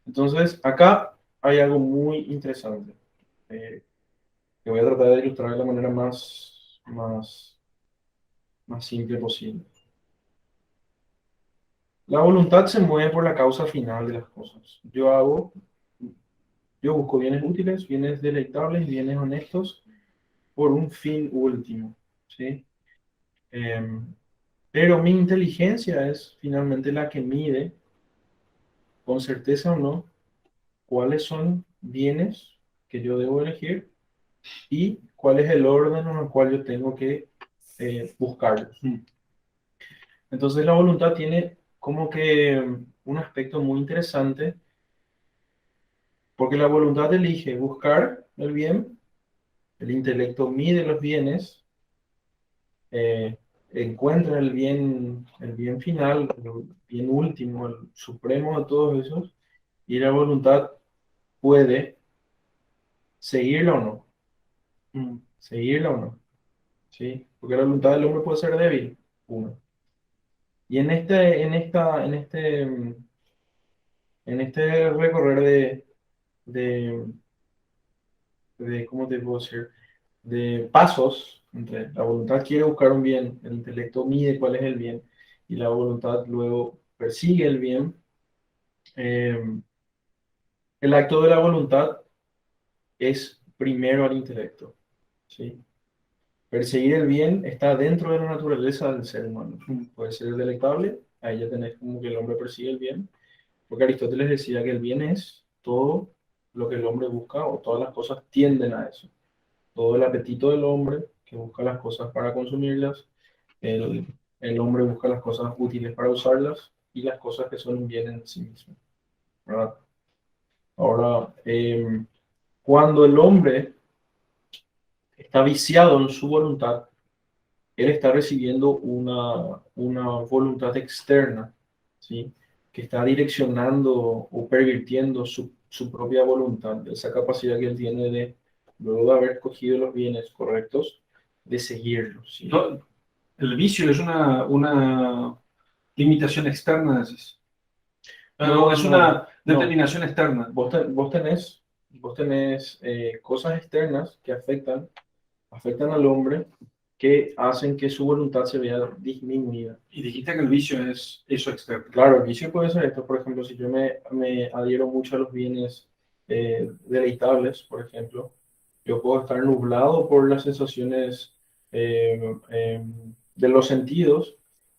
Entonces, acá hay algo muy interesante que voy a tratar de ilustrar de la manera más simple posible. La voluntad se mueve por la causa final de las cosas. Yo busco bienes útiles, bienes deleitables, bienes honestos por un fin último, ¿sí? Em, pero mi inteligencia es finalmente la que mide, con certeza o no, cuáles son bienes que yo debo elegir y cuál es el orden en el cual yo tengo que buscarlos. Entonces la voluntad tiene como que un aspecto muy interesante porque la voluntad elige buscar el bien, el intelecto mide los bienes, encuentra el bien final, el bien último, el supremo de todos esos, y la voluntad puede seguirla o no, seguirla o no, ¿sí? Porque la voluntad del hombre puede ser débil, uno. Y en este recorrer de, ¿cómo te puedo decir? De pasos entre la voluntad quiere buscar un bien, el intelecto mide cuál es el bien y la voluntad luego persigue el bien. eh, el acto de la voluntad es primero al intelecto, ¿sí? Perseguir el bien está dentro de la naturaleza del ser humano. Puede ser delectable, ahí ya tenés como que el hombre persigue el bien, porque Aristóteles decía que el bien es todo lo que el hombre busca o todas las cosas tienden a eso. Todo el apetito del hombre que busca las cosas para consumirlas, el, el hombre busca las cosas útiles para usarlas y las cosas que son un bien en sí mismo, ¿verdad? Ahora, cuando el hombre está viciado en su voluntad, él está recibiendo una voluntad externa, ¿sí? Que está direccionando o pervirtiendo su propia voluntad, esa capacidad que él tiene de, luego de haber escogido los bienes correctos, de seguirlos, ¿sí? El vicio es una limitación externa, decís. No, Es no, una no. determinación externa. Vos tenés cosas externas que afectan al hombre, que hacen que su voluntad se vea disminuida. Y dijiste que el vicio es eso externo. Claro, el vicio puede ser esto, por ejemplo, si yo me adhiero mucho a los bienes deleitables, por ejemplo, yo puedo estar nublado por las sensaciones de los sentidos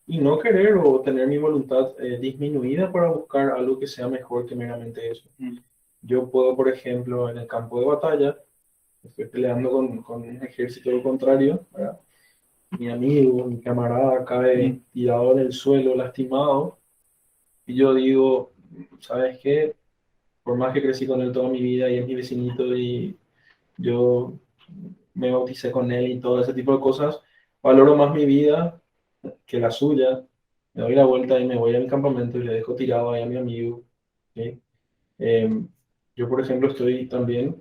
y no querer o tener mi voluntad disminuida para buscar algo que sea mejor que meramente eso. Yo puedo, por ejemplo, en el campo de batalla, estoy peleando con un ejército contrario, ¿verdad? Mi amigo, mi camarada cae tirado en el suelo, lastimado, y yo digo, ¿sabes qué? Por más que crecí con él toda mi vida y es mi vecinito y yo me bauticé con él y todo ese tipo de cosas, valoro más mi vida que la suya. Me doy la vuelta y me voy al campamento y le dejo tirado ahí a mi amigo, ¿sí? Eh, yo, por ejemplo, estoy también,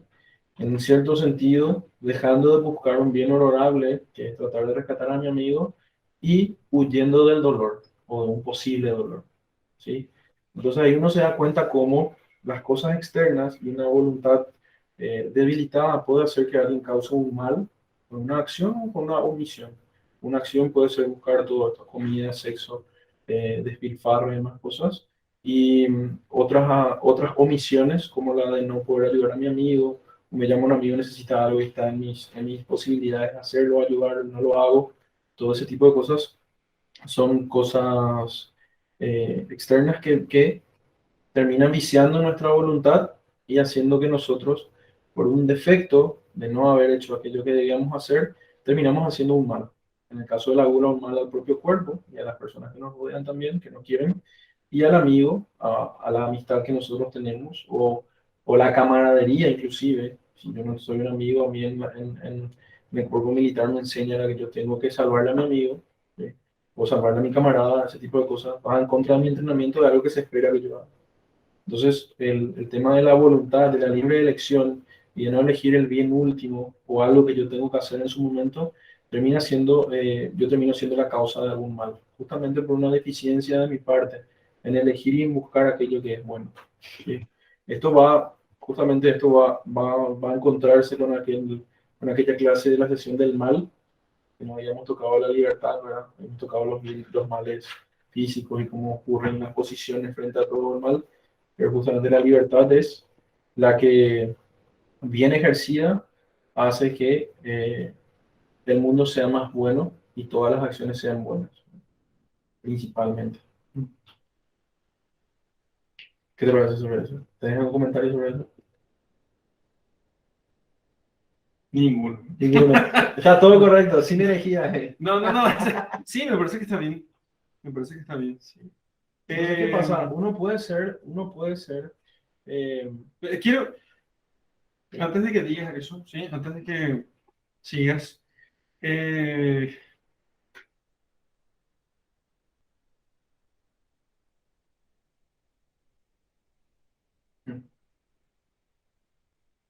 en un cierto sentido, dejando de buscar un bien honorable, que es tratar de rescatar a mi amigo, y huyendo del dolor o de un posible dolor, ¿sí? Entonces ahí uno se da cuenta cómo las cosas externas y una voluntad debilitada puede hacer que alguien cause un mal con una acción o con una omisión. Una acción puede ser buscar todo esto, comida, sexo, despilfarro y demás cosas. Y otras omisiones, como la de no poder ayudar a mi amigo me llama un amigo, necesita algo y está en mis posibilidades de hacerlo, ayudar, no lo hago. Todo ese tipo de cosas son cosas externas que terminan viciando nuestra voluntad y haciendo que nosotros, por un defecto de no haber hecho aquello que debíamos hacer, terminamos haciendo un mal. En el caso de la gula, un mal al propio cuerpo y a las personas que nos rodean también, que nos quieren, y al amigo, a la amistad que nosotros tenemos, o la camaradería inclusive. Si yo no soy un amigo, a mí en mi cuerpo militar me enseñan a que yo tengo que salvarle a mi amigo, ¿sí? O salvarle a mi camarada, ese tipo de cosas, va en contra de mi entrenamiento, de algo que se espera que yo haga. Entonces, el tema de la voluntad, de la libre elección y de no elegir el bien último o algo que yo tengo que hacer en su momento, termina siendo, yo termino siendo la causa de algún mal, justamente por una deficiencia de mi parte en elegir y en buscar aquello que es bueno. ¿Sí? Justamente esto va a encontrarse con aquella clase de la sesión del mal, que nos habíamos tocado la libertad, ¿verdad? Hemos tocado los males físicos y cómo ocurren las posiciones frente a todo el mal, pero justamente la libertad es la que, bien ejercida, hace que el mundo sea más bueno y todas las acciones sean buenas, principalmente. ¿Qué te parece sobre eso? ¿Tienes algún comentario sobre eso? Ninguno. Ninguno. Está todo correcto, sin energía. No, no, no. Sí, me parece que está bien. Me parece que está bien. Sí. Entonces, ¿qué pasa? Uno puede ser Quiero, antes de que digas eso, ¿sí? Antes de que sigas, eh,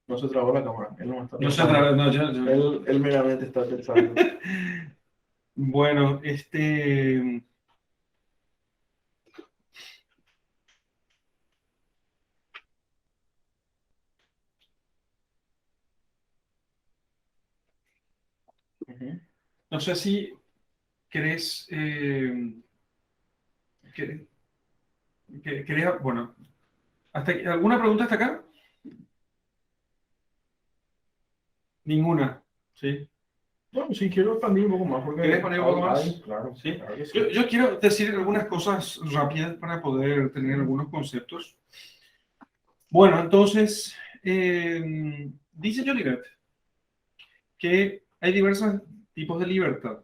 no se trabó la cámara, él no está no sé, pensando. no, Él meramente está pensando. Bueno, Ujú. no sé si querés, que, bueno, ¿alguna pregunta hasta acá? Ninguna, ¿sí? Bueno, sí, quiero expandir un poco más porque ¿Querés poner un poco más? claro, ¿Sí? claro que sí. Yo quiero decir algunas cosas rápidas para poder tener algunos conceptos. Bueno, entonces, dice Jolivet que hay diversos tipos de libertad.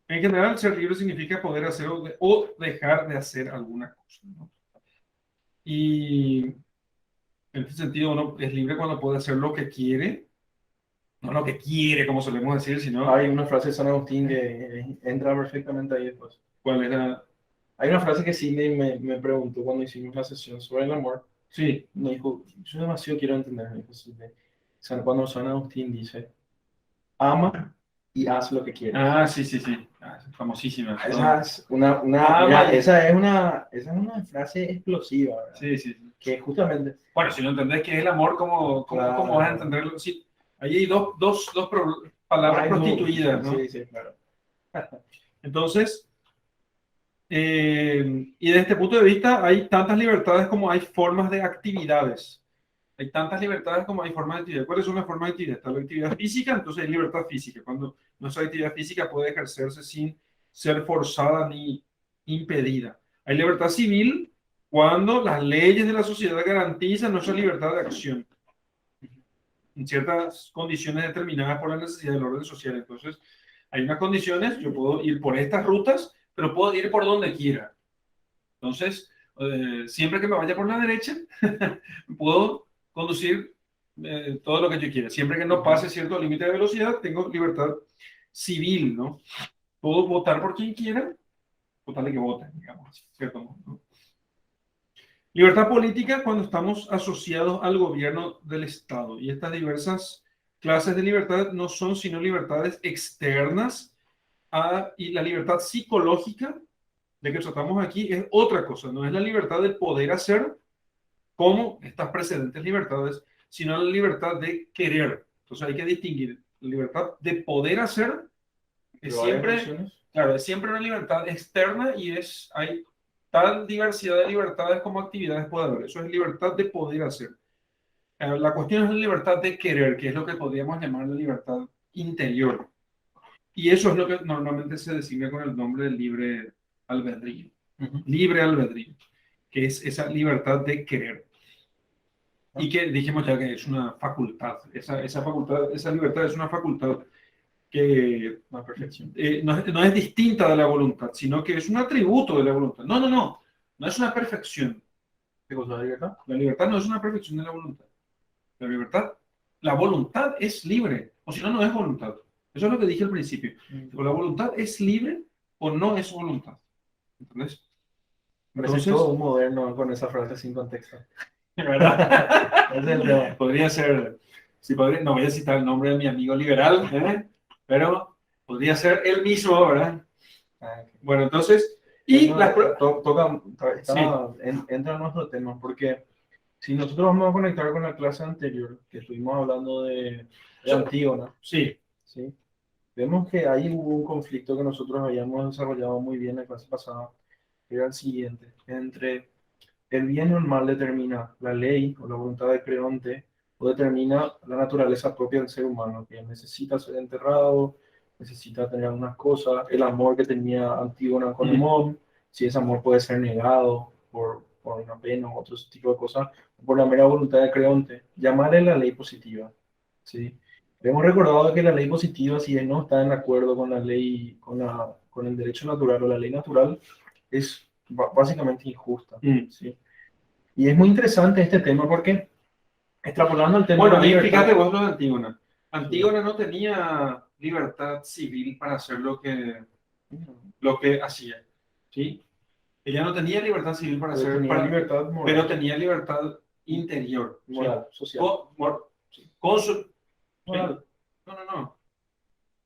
En general, ser libre significa poder hacer o dejar de hacer alguna cosa, ¿no? Y en este sentido, uno es libre cuando puede hacer lo que quiere, no lo que quiere, como solemos decir, sino Hay una frase de San Agustín que entra perfectamente ahí después. cuál era. Hay una frase que Sidney me preguntó cuando hicimos la sesión sobre el amor. Sí, Me dijo, yo demasiado quiero entender, me dijo Sidney. Cuando San Agustín dice, ama y haz lo que quieres. sí, sí, sí. Famosísima. Esa es esa es una frase explosiva, ¿verdad? Sí, sí, sí. Que justamente, Bueno, si no entendés qué es el amor, ¿cómo vas a entenderlo? Sí, ahí hay palabras ay, prostituidas, ¿no? sí, sí, claro. Entonces, y desde este punto de vista, hay tantas libertades como hay formas de actividades. Hay tantas libertades como hay formas de actividad. ¿Cuáles son las formas de actividad? Está la actividad física, entonces hay libertad física. Cuando nuestra actividad física puede ejercerse sin ser forzada ni impedida. Hay libertad civil cuando las leyes de la sociedad garantizan nuestra libertad de acción en ciertas condiciones determinadas por la necesidad del orden social. Entonces, hay unas condiciones, yo puedo ir por estas rutas, pero puedo ir por donde quiera. Entonces, siempre que me vaya por la derecha, puedo conducir todo lo que yo quiera. Siempre que no pase cierto límite de velocidad, tengo libertad civil, ¿no? Puedo votar por quien quiera, votarle que voten, digamos, ¿cierto? ¿No? Libertad política cuando estamos asociados al gobierno del Estado. Y estas diversas clases de libertad no son sino libertades externas y la libertad psicológica de que tratamos aquí es otra cosa, no es la libertad de poder hacer como estas precedentes libertades, sino la libertad de querer. Entonces hay que distinguir la libertad de poder hacer, es siempre, claro, es siempre una libertad externa y hay tal diversidad de libertades como actividades puede haber. Eso es libertad de poder hacer. La cuestión es la libertad de querer, que es lo que podríamos llamar la libertad interior. Y eso es lo que normalmente se designa con el nombre de libre albedrío. Libre albedrío, que es esa libertad de querer. Y que dijimos ya que es una facultad. Esa facultad, esa libertad es una facultad que La perfección. no es distinta de la voluntad, sino que es un atributo de la voluntad. No es una perfección. ¿Qué cosa de libertad? La libertad no es una perfección de la voluntad. La libertad, la voluntad es libre, o si no, no es voluntad. Eso es lo que dije al principio. O la voluntad es libre o no es voluntad. ¿Entendés? Parece Entonces, todo un moderno con esa frase sin contexto. ¿verdad? Ese es el tema. Podría ser, sí, no voy a citar el nombre de mi amigo liberal, pero podría ser él mismo, ¿verdad? Bueno, entonces, y No, las entra en nuestro tema, porque si nosotros vamos a conectar con la clase anterior, que estuvimos hablando de Antígona, sí, ¿sí? Vemos que ahí hubo un conflicto que nosotros habíamos desarrollado muy bien en la clase pasada, que era el siguiente: entre el bien o el mal determina la ley o la voluntad de Creonte, o determina la naturaleza propia del ser humano, que necesita ser enterrado, necesita tener algunas cosas, el amor que tenía Antígona con Hemón, si ese amor puede ser negado por una pena o otro tipo de cosas, o por la mera voluntad de Creonte, llamarle la ley positiva, ¿sí? Hemos recordado que la ley positiva, si no está en acuerdo con la ley, con el derecho natural o la ley natural, es básicamente injusta, ¿sí? Y es muy interesante este tema porque, extrapolando el tema bueno, de la ahí libertad, fíjate vos lo de Antígona. Antígona no tenía libertad civil para hacer lo que hacía, ¿sí? Ella no tenía libertad civil para pero hacer, tenía libertad moral, pero tenía libertad interior, moral, ¿sí? social. Con su, Moral. no.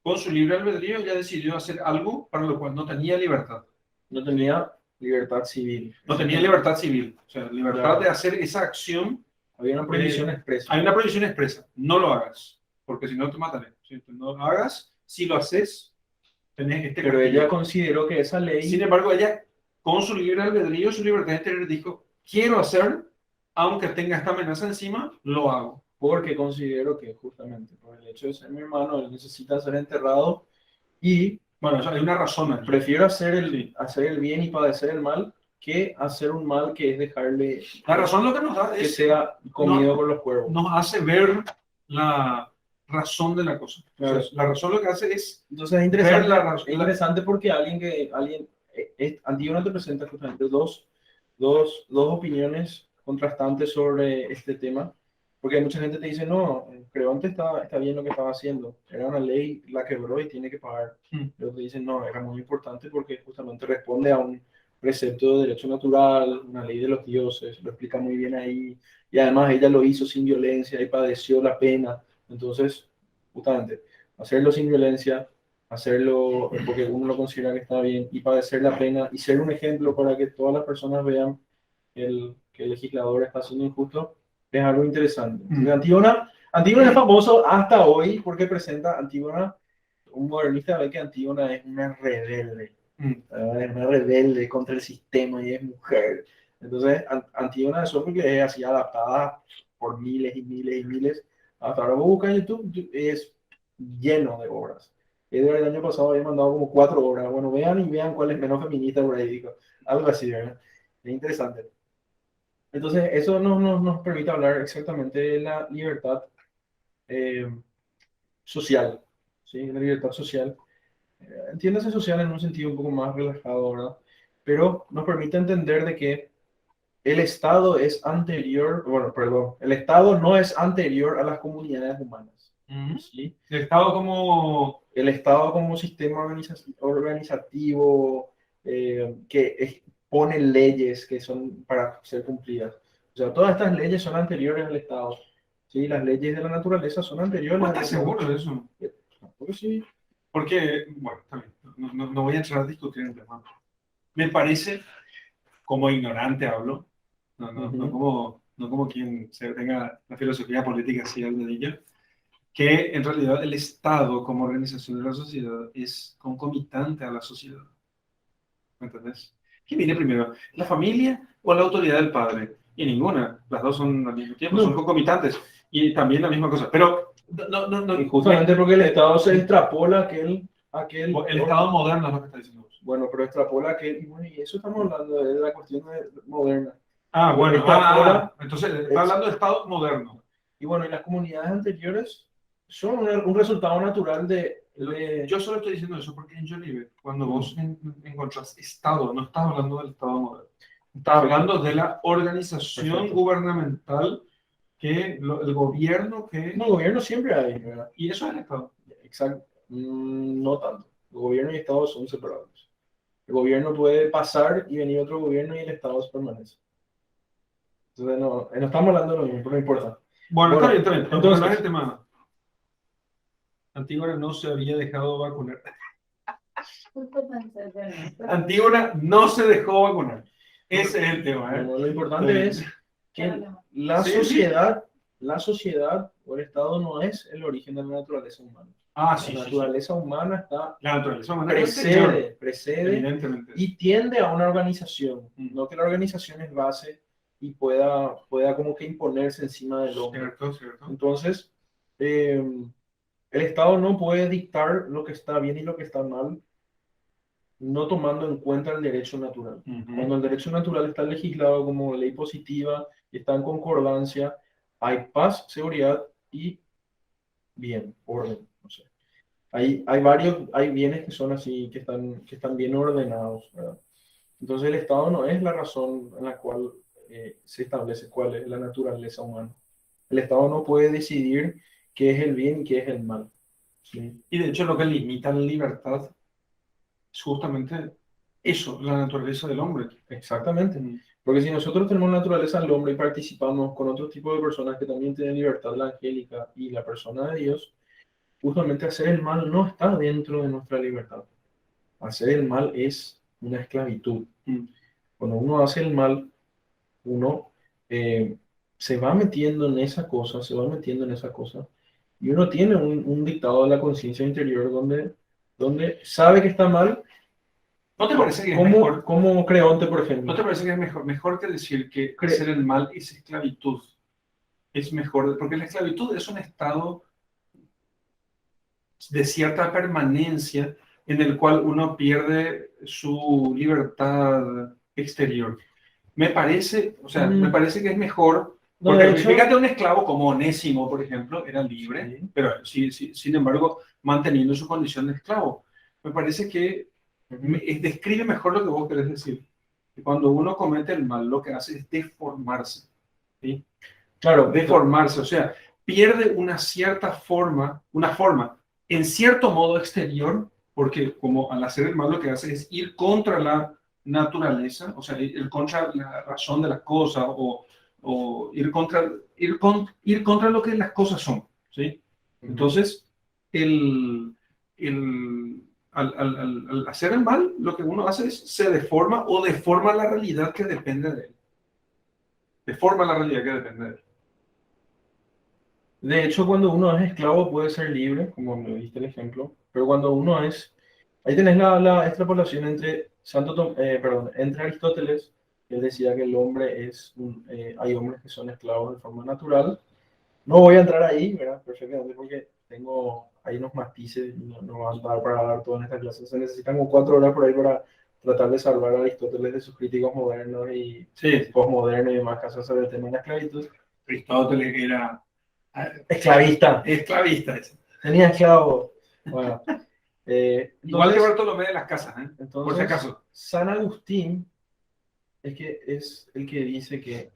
Con su libre albedrío ella decidió hacer algo para lo cual no tenía libertad. No tenía libertad civil. No tenía libertad civil. O sea, libertad Claro. de hacer esa acción. Había una prohibición expresa. Hay una prohibición expresa. No lo hagas, porque si no te mataré. ¿Sí? No lo hagas. Si lo haces, tenés este Pero castigo. ella consideró que esa ley... Sin embargo, ella, con su libre albedrío, su libertad interior, dijo, quiero hacer, aunque tenga esta amenaza encima, lo hago. Porque considero que justamente por el hecho de ser mi hermano, él necesita ser enterrado y... Bueno, hay una razón. Prefiero hacer el bien y padecer el mal que hacer un mal que es dejarle... La razón lo que nos da que es... sea comido por los cuervos. Nos hace ver la razón de la cosa. Claro. O sea, la razón lo que hace es... Entonces es interesante porque Antígona te presenta justamente dos opiniones contrastantes sobre este tema, porque hay mucha gente que te dice, no, Creonte está bien lo que estaba haciendo, era una ley, la quebró y tiene que pagar. Pero te dicen, no, era muy importante porque justamente responde a un precepto de derecho natural, una ley de los dioses, lo explica muy bien ahí, y además ella lo hizo sin violencia y padeció la pena. Entonces, justamente, hacerlo sin violencia, hacerlo porque uno lo considera que está bien y padecer la pena y ser un ejemplo para que todas las personas vean que el legislador está siendo injusto, es algo interesante. Antígona es famoso hasta hoy porque presenta Antígona, un modernista ve que Antígona es una rebelde, es una rebelde contra el sistema y es mujer. Entonces, Antígona eso porque es así adaptada por miles y miles y miles. Hasta ahora busca en YouTube, es lleno de obras. El año pasado había mandado como 4 obras. Bueno, vean y vean cuál es menos feminista por ahí, digo. Algo así, ¿verdad? Es interesante. Entonces, eso nos permite hablar exactamente de la libertad social, ¿sí? La libertad social. Entiéndase social en un sentido un poco más relajado, ¿verdad? Pero nos permite entender de que el Estado es anterior, bueno, perdón, el Estado no es anterior a las comunidades humanas, ¿sí? El Estado como... El Estado como sistema organizativo que pone leyes que son para ser cumplidas. O sea, todas estas leyes son anteriores al Estado. ¿Sí? Las leyes de la naturaleza son anteriores al ¿Estás Estado. seguro de eso? Porque sí. Porque, bueno, también, no voy a entrar a discutir en el tema. Me parece, como ignorante hablo, no como quien tenga la filosofía política así al dedillo, que en realidad el Estado como organización de la sociedad es concomitante a la sociedad. ¿Me entendés? ¿Quién viene primero? ¿La familia o la autoridad del padre? y ninguna. Las dos son al mismo tiempo, No. son concomitantes. Y también la misma cosa. Pero no, Y justamente porque el Estado se extrapola aquel el Estado moderno es lo que está diciendo vos. bueno, pero extrapola aquel, y bueno, y eso estamos hablando de la cuestión moderna. Ah, bueno, Extrapola, entonces está hablando de Estado moderno. y bueno, y las comunidades anteriores son un resultado natural de Yo solo estoy diciendo eso porque en Jolivet, cuando vos encontrás Estado, no estás hablando del Estado moderno. Estás hablando de la organización Perfecto. gubernamental el gobierno que... No, gobierno siempre hay, ¿verdad? Y eso es el Estado. Exacto. No tanto. El gobierno y el Estado son separados. El gobierno puede pasar y venir otro gobierno y el Estado permanece. Entonces, no estamos hablando de lo mismo, pero no importa. Bueno, Bueno, está bien. entonces- No es el tema. Antígona no se había dejado vacunar. Justo pensé en eso. Antígona no se dejó vacunar. Ese es el tema, ¿eh? Bueno, lo importante es que la Sí, sociedad o el Estado no es el origen de la naturaleza humana. Ah, La sí, sí, sí. naturaleza humana está La naturaleza humana es exterior, precede evidentemente. y tiende a una organización, Mm. no que la organización es base y pueda como que imponerse encima del hombre. Cierto, cierto. Entonces, el Estado no puede dictar lo que está bien y lo que está mal, no tomando en cuenta el derecho natural. Ujú. Cuando el derecho natural está legislado como ley positiva y está en concordancia, hay paz, seguridad y bien, orden. No sé. Hay bienes que son así, que están bien ordenados, ¿verdad? Entonces el Estado no es la razón en la cual se establece cuál es la naturaleza humana. El Estado no puede decidir qué es el bien y qué es el mal. ¿Sí? Y de hecho lo que limita la libertad es justamente eso, la naturaleza del hombre. Exactamente. Porque si nosotros tenemos naturaleza del hombre y participamos con otro tipo de personas que también tienen libertad, la angélica y la persona de Dios, justamente hacer el mal no está dentro de nuestra libertad. Hacer el mal es una esclavitud. Cuando uno hace el mal, uno se va metiendo en esa cosa, y uno tiene un dictado de la conciencia interior donde sabe que está mal, ¿No te parece que es como, mejor? como Creonte, por ejemplo. ¿No te parece que es mejor que decir que hacer el mal es esclavitud? Es mejor, porque la esclavitud es un estado de cierta permanencia en el cual uno pierde su libertad exterior. Me parece, o sea, me parece que es mejor, No, porque de hecho- fíjate, un esclavo como Onésimo, por ejemplo, era libre, Sí. pero sin embargo, manteniendo su condición de esclavo. Me parece que describe mejor lo que vos querés decir. Que cuando uno comete el mal, lo que hace es deformarse. ¿Sí? Claro, Deformarse, o sea, pierde una cierta forma, en cierto modo exterior, porque como al hacer el mal lo que hace es ir contra la naturaleza, o sea, ir contra la razón de las cosas o ir contra lo que las cosas son, ¿sí? Entonces, al hacer el mal, lo que uno hace es se deforma o deforma la realidad que depende de él. Deforma la realidad que depende de él. De hecho, cuando uno es esclavo puede ser libre, como me diste el ejemplo, pero cuando uno es... Ahí tenés la extrapolación entre, entre Aristóteles, que él decía que el hombre hay hombres que son esclavos de forma natural. No voy a entrar ahí, ¿verdad? Perfectamente, porque hay unos matices, no van a dar para dar todo en esta clase. Se necesitan como 4 horas por ahí para tratar de salvar a Aristóteles de sus críticos modernos y postmodernos y demás casos sobre el tema de la esclavitud. Aristóteles era Esclavista. Tenía esclavos. Bueno, igual que Bartolomé de las Casas, por si acaso. San Agustín es el que dice que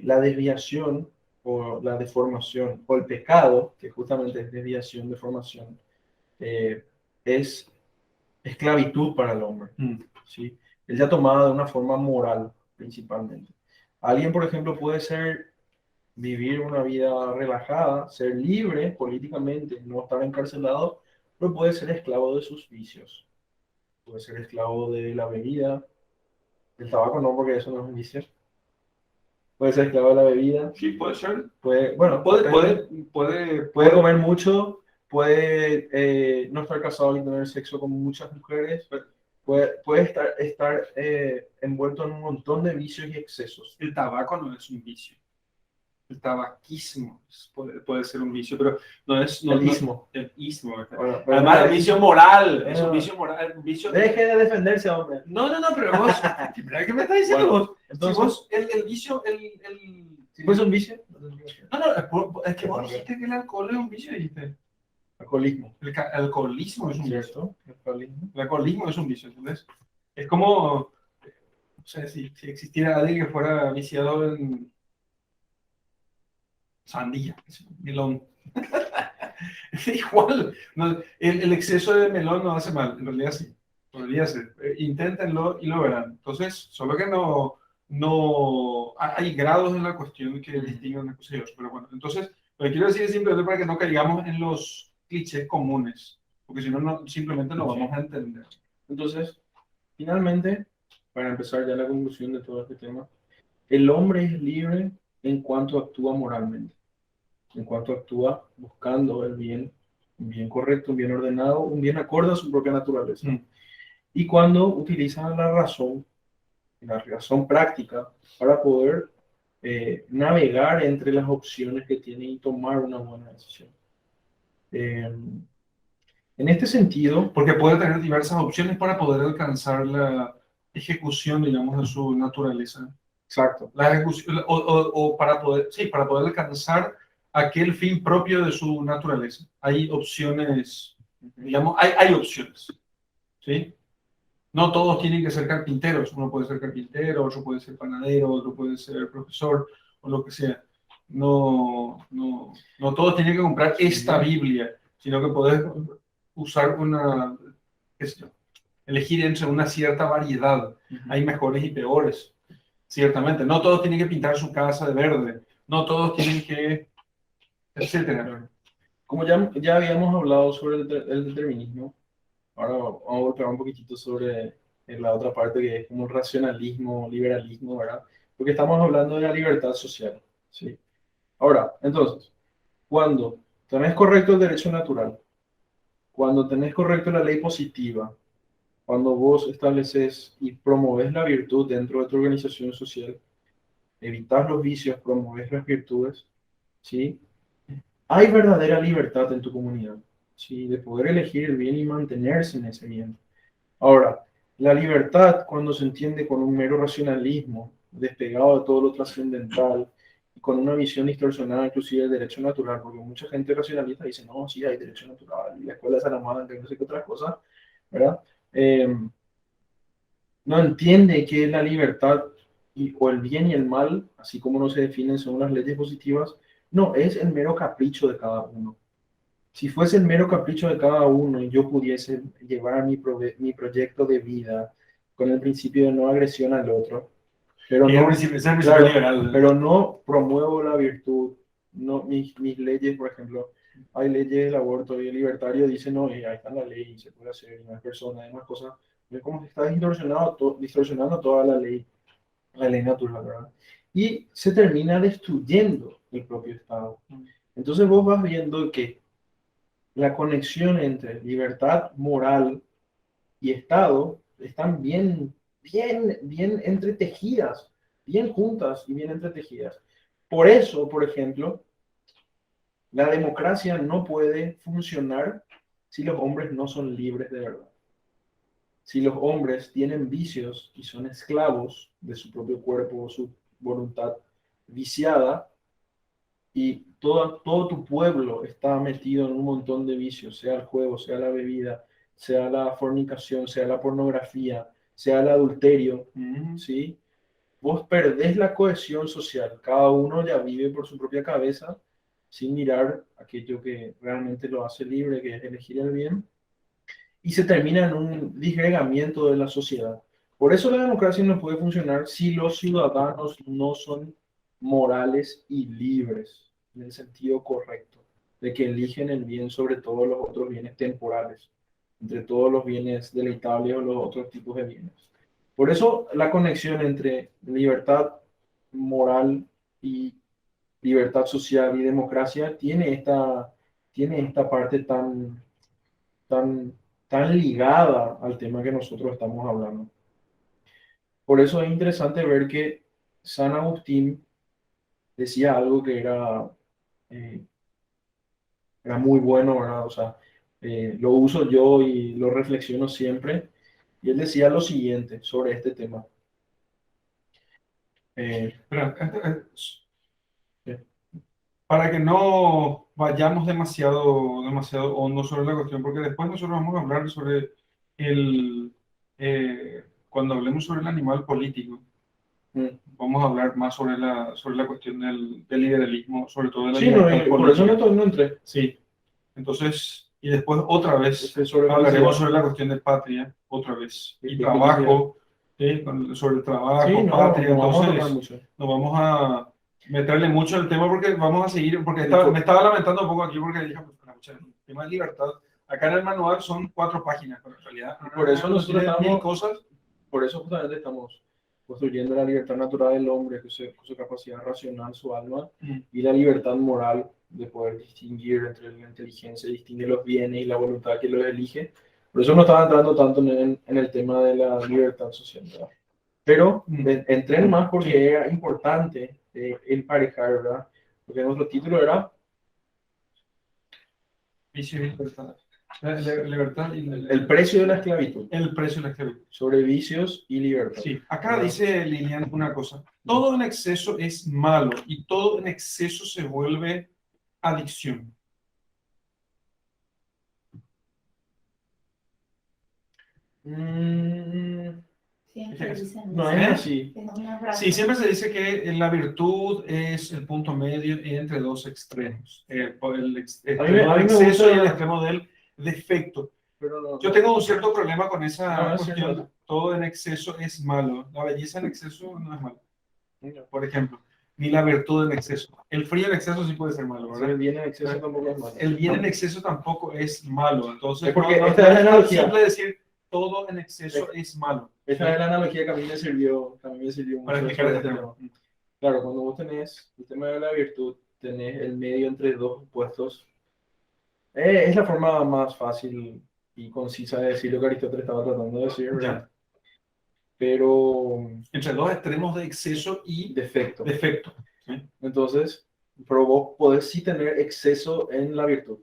la desviación o la deformación o el pecado, que justamente es desviación, deformación, es esclavitud para el hombre. ¿Sí? Él ya tomada de una forma moral, principalmente. Alguien, por ejemplo, puede vivir una vida relajada, ser libre políticamente, no estar encarcelado, pero puede ser esclavo de sus vicios. Puede ser esclavo de la bebida, del tabaco no, porque eso no es un vicio. Puede ser esclavo de la bebida. Sí, puede ser. Puede comer mucho, puede no estar casado y tener sexo con muchas mujeres, puede estar envuelto en un montón de vicios y excesos. El tabaco no es un vicio. El tabaquismo puede ser un vicio, pero no es... No, El ismo. el ismo. Bueno, pero Además, no, el vicio moral. Es un bueno. vicio moral. Un vicio... Deje de defenderse, hombre. No, pero vos... ¿Qué me estás diciendo Bueno, vos? entonces, Si vos, el vicio... si fuese un vicio, No, es que vos dijiste que el alcohol es un vicio, dijiste. alcoholismo. El alcoholismo es un vicio. ¿Cierto? Alcoholismo. El alcoholismo es un vicio, ¿entendés? Es como... O sea, si existiera alguien que fuera viciado en sandía, melón. Igual, no, el exceso de melón no hace mal, en realidad sí, podría ser. Inténtenlo y lo verán. Entonces, solo que no hay grados en la cuestión que distinguen una cosa y otra. Pero bueno, entonces, lo que quiero decir es simplemente para que no caigamos en los clichés comunes, porque si no, simplemente no vamos a entender. Entonces, finalmente, para empezar ya la conclusión de todo este tema, el hombre es libre en cuanto actúa moralmente, en cuanto actúa buscando el bien, un bien correcto, un bien ordenado, un bien acorde a su propia naturaleza. Y cuando utiliza la razón práctica, para poder navegar entre las opciones que tiene y tomar una buena decisión. En este sentido, Porque puede tener diversas opciones para poder alcanzar la ejecución, digamos, de su naturaleza. exacto, La ejecución, o para poder, sí, para poder alcanzar aquel fin propio de su naturaleza. Hay opciones, digamos, hay opciones, ¿sí? No todos tienen que ser carpinteros. Uno puede ser carpintero, otro puede ser panadero, otro puede ser profesor, o lo que sea. No todos tienen que comprar esta Biblia, sino que podés usar qué sé yo, elegir entre una cierta variedad. Hay mejores y peores, ciertamente. No todos tienen que pintar su casa de verde. No todos tienen que, etcétera. como ya habíamos hablado sobre el determinismo, ahora vamos a volver un poquitito sobre la otra parte que es como el racionalismo, liberalismo, ¿verdad? Porque estamos hablando de la libertad social, ¿sí? Ahora, entonces, cuando tenés correcto el derecho natural, cuando tenés correcto la ley positiva, cuando vos estableces y promoves la virtud dentro de tu organización social, evitas los vicios, promoves las virtudes, ¿sí? Hay verdadera libertad en tu comunidad, ¿sí? De poder elegir el bien y mantenerse en ese bien. Ahora, la libertad, cuando se entiende con un mero racionalismo, despegado de todo lo trascendental, y con una visión distorsionada inclusive del derecho natural, porque mucha gente racionalista dice, no, sí, hay derecho natural, y la escuela es a la madre, no sé qué otras cosas, ¿verdad? No entiende que la libertad o el bien y el mal, así como no se definen según las leyes positivas, no, es el mero capricho de cada uno. Si fuese el mero capricho de cada uno y yo pudiese llevar mi proyecto de vida con el principio de no agresión al otro, pero no, claro, pero no promuevo la virtud, no, mis leyes, por ejemplo, hay leyes del aborto y el libertario dice, no, ahí está la ley, se puede hacer, y no hay persona, hay más cosas, es como que está distorsionando toda la ley natural, ¿verdad? Y se termina destruyendo el propio Estado. Entonces vos vas viendo que la conexión entre libertad moral y Estado están bien entretejidas, bien juntas y bien entretejidas. Por eso, por ejemplo, la democracia no puede funcionar si los hombres no son libres de verdad. Si los hombres tienen vicios y son esclavos de su propio cuerpo o su voluntad viciada, y todo tu pueblo está metido en un montón de vicios, sea el juego, sea la bebida, sea la fornicación, sea la pornografía, sea el adulterio, ¿sí? Vos perdés la cohesión social, cada uno ya vive por su propia cabeza, sin mirar aquello que realmente lo hace libre, que es elegir el bien, y se termina en un disgregamiento de la sociedad. Por eso la democracia no puede funcionar si los ciudadanos no son morales y libres, en el sentido correcto, de que eligen el bien sobre todos los otros bienes temporales, entre todos los bienes deleitables o los otros tipos de bienes. Por eso la conexión entre libertad moral y libertad social y democracia tiene esta parte tan tan ligada al tema que nosotros estamos hablando. Por eso es interesante ver que San Agustín decía algo que eh, era muy bueno, ¿verdad? O sea, lo uso yo y lo reflexiono siempre. Y él decía lo siguiente sobre este tema. Espera, Eh, para que no vayamos demasiado hondo sobre la cuestión, porque después nosotros vamos a hablar sobre cuando hablemos sobre el animal político, mm. vamos a hablar más sobre la cuestión del liberalismo, sobre todo de la Sí, no, libertad por eso política. no entré. Sí, entonces, y después otra vez Sobre hablaremos felicidad. sobre la cuestión de patria, otra vez, y De trabajo, ¿sí? Sobre el trabajo, Sí, no, patria, no vamos a tocar entonces mucho. nos vamos a meterle mucho al tema porque vamos a seguir, porque Y por- me estaba lamentando un poco aquí porque dije, pues, pucha, el tema de libertad, acá en el manual son 4 páginas, pero en realidad por eso nosotros tiene 1000 estamos, cosas. por eso justamente estamos construyendo la libertad natural del hombre, con su capacidad racional, su alma, Mm. y la libertad moral de poder distinguir entre la inteligencia, distingue los bienes y la voluntad que los elige. Por eso no estaba entrando tanto en el tema de la libertad social, ¿verdad? Pero entré más porque Sí. era importante emparejar, ¿verdad? Porque nuestro título era Vicio y libertad. Libertad y El precio de la esclavitud, el precio de la esclavitud. sobre vicios y libertad. Sí, acá ¿Verdad? dice Lilian una cosa, todo en exceso es malo y todo en exceso se vuelve adicción. Mm, Siempre dicen no eso. es así. Es una frase. Sí, siempre se dice que la virtud es el punto medio entre dos extremos, por el extremo A mí del me exceso gusta- y el extremo del defecto. Pero no, Yo tengo un cierto problema con esa No, es cuestión, cierto. todo en exceso es malo, la belleza en exceso no es malo, no. por ejemplo, ni la virtud en exceso. El frío en exceso sí puede ser malo, Si ¿verdad? el bien en exceso tampoco es malo. El bien en exceso tampoco es malo. Entonces, Es porque no esta es la es tan analogía. simple decir todo en exceso es malo. Esta es la analogía que a mí me sirvió Para mucho explicar sobre este este tema. tema. Claro, cuando vos tenés el tema de la virtud, tenés el medio entre dos opuestos. Es la forma más fácil y concisa de decir lo que Aristóteles estaba tratando de decir, ¿verdad? Ya. Pero Entre dos extremos de exceso y defecto. defecto. ¿Sí? Entonces, pero vos podés sí tener exceso en la virtud,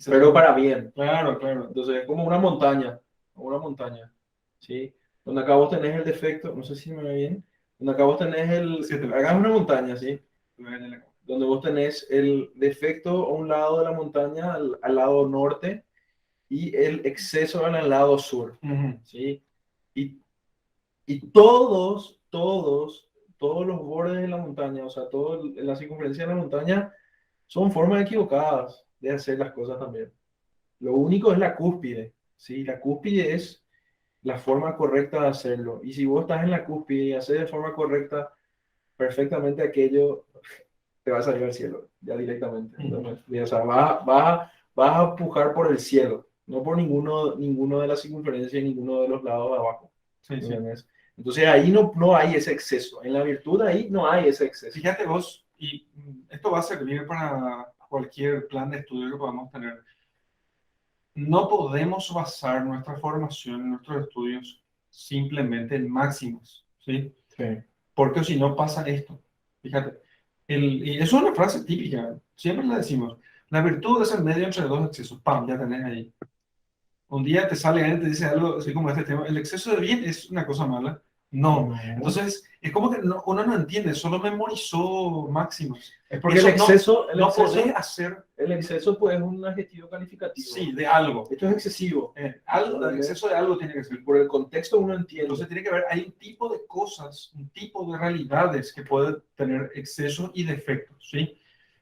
pero para bien. Claro, claro. Entonces, es como una montaña, ¿sí? Donde acá vos tenés el defecto, no sé si me ve bien, donde acá vos tenés Sí, te veo. acá es una montaña, ¿sí? Donde vos tenés el defecto a un lado de la montaña, al lado norte, y el exceso en el lado sur, Ujú. ¿sí? Y todos los bordes de la montaña, o sea, toda la circunferencia de la montaña, son formas equivocadas de hacer las cosas también. Lo único es la cúspide, ¿sí? La cúspide es la forma correcta de hacerlo. Y si vos estás en la cúspide y haces de forma correcta perfectamente aquello, te vas a ir al cielo, ya directamente. O sea, vas a empujar por el cielo, no por ninguno de las circunferencias y ninguno de los lados de abajo. Sí, sí. ¿Entiendes? Entonces ahí no hay ese exceso. En la virtud ahí no hay ese exceso. Fíjate vos, y esto va a servir para cualquier plan de estudio que podamos tener. No podemos basar nuestra formación, nuestros estudios, simplemente en máximas, ¿sí? Sí. Porque si no pasa esto. Fíjate, y eso es una frase típica, siempre la decimos. La virtud es el medio entre dos excesos. ¡Pam! Ya tenés ahí. Un día te sale alguien y te dice algo así como este tema. ¿El exceso de bien es una cosa mala? No. Entonces, es como que uno no entiende, solo memorizó máximos. Es porque Eso el exceso, no podés hacer, el exceso pues, es un adjetivo calificativo. sí, de algo. Esto es excesivo. Algo, el exceso de algo tiene que ser. Por el contexto uno entiende. Entonces tiene que haber, hay un tipo de cosas, un tipo de realidades que puede tener exceso y defectos, ¿sí?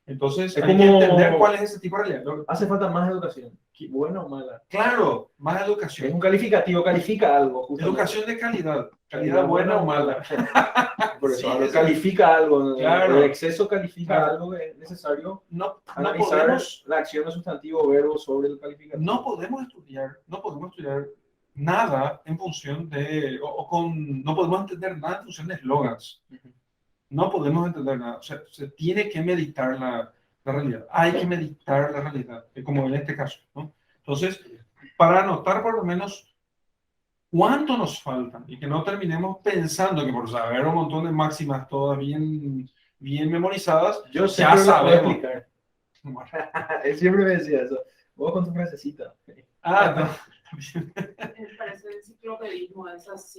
Entonces Es hay que entender cuál es ese tipo de realidad. Hace falta más educación, buena o mala. Claro, más Es educación. un calificativo, califica algo. Justamente. Educación de calidad, calidad buena o mala. Por eso, Sí, algo eso. califica algo. Claro. El exceso califica Claro. algo que es necesario No analizar podemos, la acción de sustantivo o verbo sobre el calificativo. no podemos estudiar nada en función de, no podemos entender nada en función de eslogans. No podemos entender nada. O sea, se tiene que meditar la realidad. Hay que meditar la realidad, como en este caso, ¿no? Entonces, para anotar por lo menos cuánto nos falta y que no terminemos pensando que por saber un montón de máximas todas bien memorizadas, Yo ya siempre lo puedo sabemos. explicar. Él siempre me decía eso. Vos con tu frasecita. Ah, no. Me parece el enciclopedismo, esas,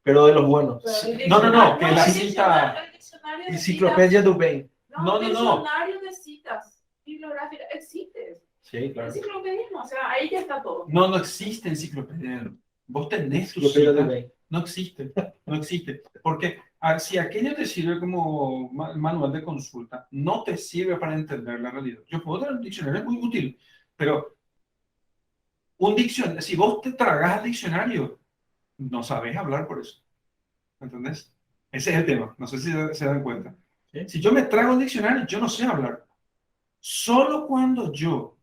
Pero de los buenos. No, que la el cita... el diccionario de Enciclopedia du Bain. No. diccionario de citas bibliográficas existe. Sí, claro. Enciclopedismo, o sea, ahí ya está todo. No existe enciclopedia. Vos tenés tu Enciclopedia du cita. Bain. No existe. Porque si aquello te sirve como manual de consulta, no te sirve para entender la realidad. Yo puedo tener un diccionario muy útil, pero un diccionario, si vos te tragas al diccionario, no sabes hablar por eso. ¿Entendés? Ese es el tema. No sé si se dan cuenta. ¿Sí? Si yo me trago un diccionario, yo no sé hablar. Solo cuando yo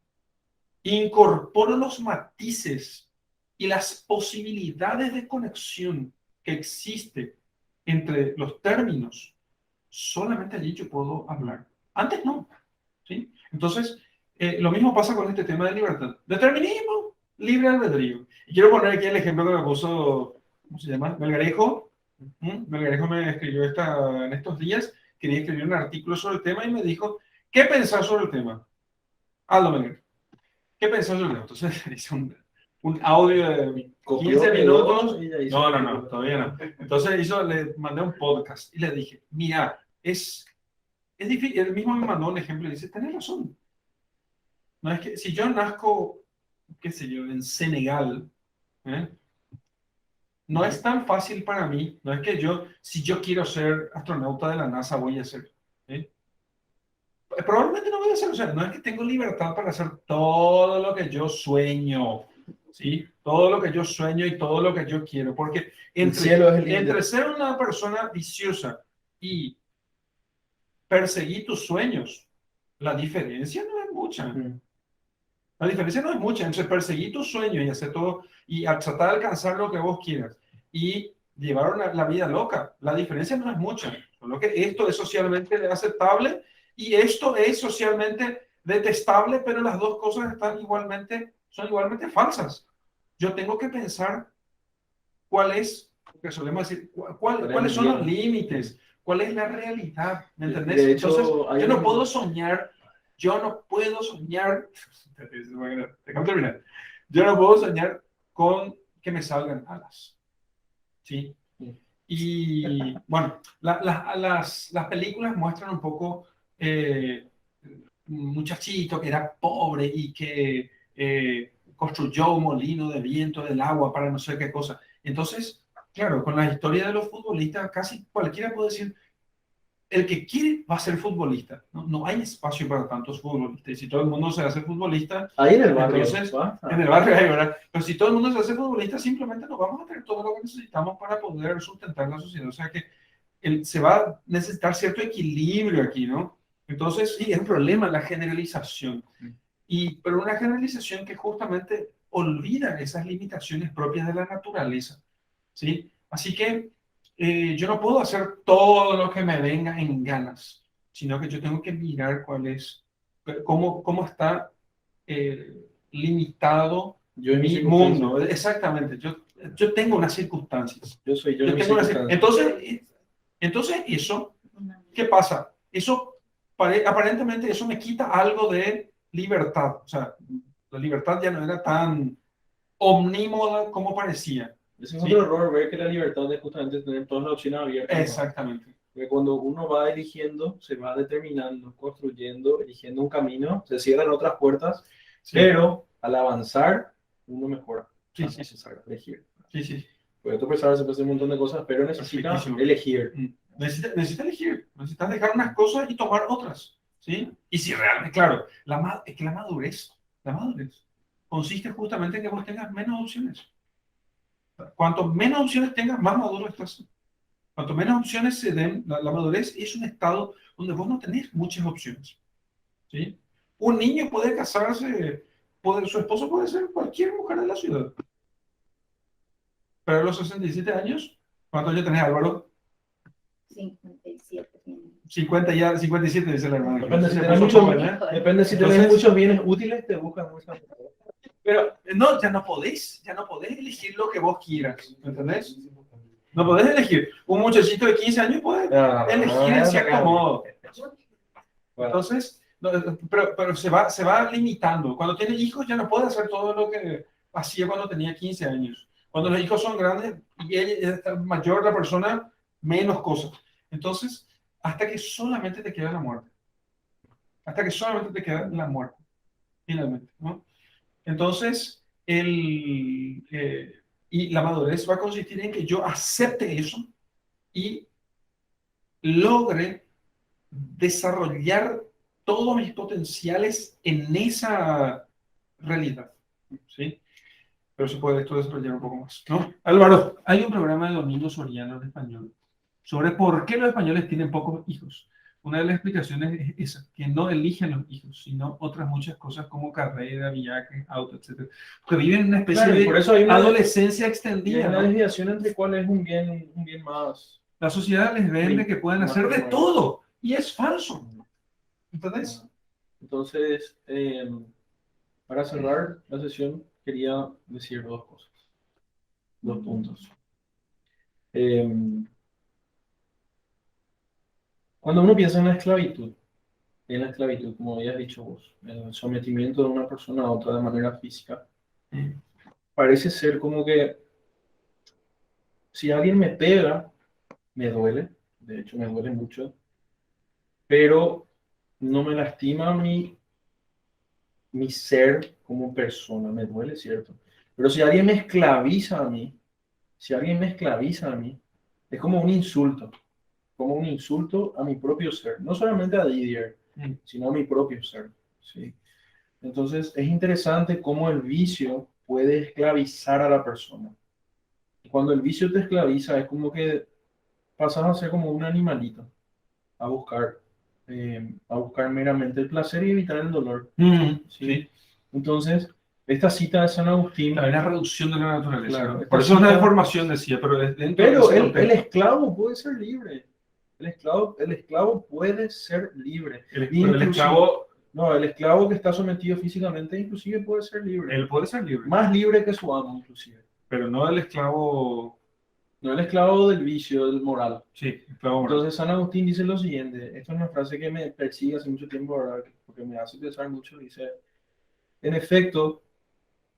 incorporo los matices y las posibilidades de conexión que existe entre los términos, solamente allí yo puedo hablar. Antes no. ¿Sí? Entonces, lo mismo pasa con este tema de libertad. Determinismo, libre albedrío. Y quiero poner aquí el ejemplo que me puso, ¿cómo se llama? Melgarejo. Melgarejo me escribió en estos días, quería escribir un artículo sobre el tema y me dijo, ¿qué pensás sobre el tema? Aldo Melgarejo. ¿Qué pensás sobre el tema? Entonces hice un audio de 15 minutos. No, todavía no. Entonces le mandé un podcast y le dije, mira, es difícil. Él mismo me mandó un ejemplo y dice, tenés razón. No es que si yo nazco, qué sé yo, en Senegal, ¿eh? No es tan fácil para mí. No es que si yo quiero ser astronauta de la NASA, voy a ser. ¿Eh? Probablemente no voy a ser. O sea, no es que tengo libertad para hacer todo lo que yo sueño. ¿Sí? Todo lo que yo sueño y todo lo que yo quiero. Porque entre ser una persona viciosa y perseguir tus sueños, la diferencia no es mucha. La diferencia no es mucha entre perseguir tus sueños y hacer todo y tratar de alcanzar lo que vos quieras y llevar la vida loca. La diferencia no es mucha. Solo que esto es socialmente aceptable y esto es socialmente detestable, pero las dos cosas son igualmente falsas. Yo tengo que pensar cuáles son los límites, cuál es la realidad, ¿me entendés? De hecho, entonces, yo no puedo soñar, déjame terminar. Yo no puedo soñar con que me salgan alas, ¿sí? Y bueno, las películas muestran un poco un muchachito que era pobre y que construyó un molino de viento del agua para no sé qué cosa. Entonces, claro, con la historia de los futbolistas, casi cualquiera puede decir, el que quiere va a ser futbolista. No hay espacio para tantos futbolistas. Y si todo el mundo se hace futbolista, ahí en el barrio, entonces, en el barrio hay, ¿verdad? Pero si todo el mundo se hace futbolista, simplemente no vamos a tener todo lo que necesitamos para poder sustentar la sociedad. O sea que se va a necesitar cierto equilibrio aquí, ¿no? Entonces, sí, es un problema la generalización. Pero una generalización que justamente olvida esas limitaciones propias de la naturaleza, ¿sí? Así que yo no puedo hacer todo lo que me venga en ganas, sino que yo tengo que mirar cómo está limitado mi mundo. Exactamente, yo tengo unas circunstancias. Entonces, eso, ¿qué pasa? Aparentemente eso me quita algo de libertad. O sea, la libertad ya no era tan omnímoda como parecía. Ese es otro error, ver que la libertad es justamente tener todas las opciones abiertas. Exactamente. Porque cuando uno va eligiendo, se va determinando, construyendo, eligiendo un camino, se cierran otras puertas, pero al avanzar, uno mejora. Sí. Elegir. Sí. Puede otro pensar, se puede hacer un montón de cosas, pero necesita elegir. Necesita elegir. Necesitas dejar unas cosas y tomar otras. ¿Sí? Y si realmente, claro, es que la madurez consiste justamente en que vos tengas menos opciones. Cuanto menos opciones tengas, más maduro estás. Cuanto menos opciones se den, la madurez es un estado donde vos no tenés muchas opciones. ¿Sí? Un niño puede casarse, su esposo puede ser cualquier mujer de la ciudad. Pero a los 67 años, ¿cuántos años tenés, Álvaro? 57. 57, dice la hermana. Depende si tenés muchos bienes útiles, te buscan muchas. Pero No, ya no podés elegir lo que vos quieras, ¿entendés? No podés elegir. Un muchachito de 15 años puede elegir en cierto modo. Entonces, pero se va limitando. Cuando tiene hijos ya no puede hacer todo lo que hacía cuando tenía 15 años. Cuando los hijos son grandes y es mayor la persona, menos cosas. Entonces, hasta que solamente te queda la muerte. Hasta que solamente te queda la muerte, finalmente, ¿no? Entonces, y la madurez va a consistir en que yo acepte eso y logre desarrollar todos mis potenciales en esa realidad, ¿sí? Pero se puede esto desarrollar un poco más, ¿no? Álvaro, hay un programa de Domingo Soriano en español sobre por qué los españoles tienen pocos hijos. Una de las explicaciones es esa, que no eligen los hijos, sino otras muchas cosas como carrera, viaje, auto, etc. Porque viven en una especie Claro, y de por eso hay adolescencia hay extendida, una ¿no? desviación entre cuál es un bien más. La sociedad les vende que pueden Más hacer de primero. todo, y es falso. ¿Entendés? Entonces, para cerrar la sesión, quería decir dos cosas, dos puntos. Cuando uno piensa en la esclavitud, como habías dicho vos, en el sometimiento de una persona a otra de manera física, parece ser como que si alguien me pega, me duele, de hecho me duele mucho, pero no me lastima mi ser como persona, me duele, ¿cierto? Pero si alguien me esclaviza a mí, si alguien me esclaviza a mí, es como un insulto a mi propio ser, no solamente a Didier, sino a mi propio ser, ¿sí? Entonces es interesante cómo el vicio puede esclavizar a la persona. Cuando el vicio te esclaviza es como que pasas a ser como un animalito, a buscar, a buscar meramente el placer y evitar el dolor, ¿sí? Sí. Entonces, esta cita de San Agustín, Claro, es la reducción de la naturaleza. Claro, ¿no? esta Por eso es una cita- deformación, decía, pero es dentro de pero ese el contexto. esclavo puede ser libre. El esclavo puede ser libre. Pero el Inclusive- esclavo, No, el esclavo que está sometido físicamente inclusive puede ser libre. él puede ser libre, Más libre que su amo, inclusive. pero no el esclavo, No el esclavo del vicio, del moral. sí, esclavo moral. Entonces San Agustín dice lo siguiente, esta es una frase que me persigue hace mucho tiempo, ¿verdad? Porque me hace pensar mucho, dice, en efecto,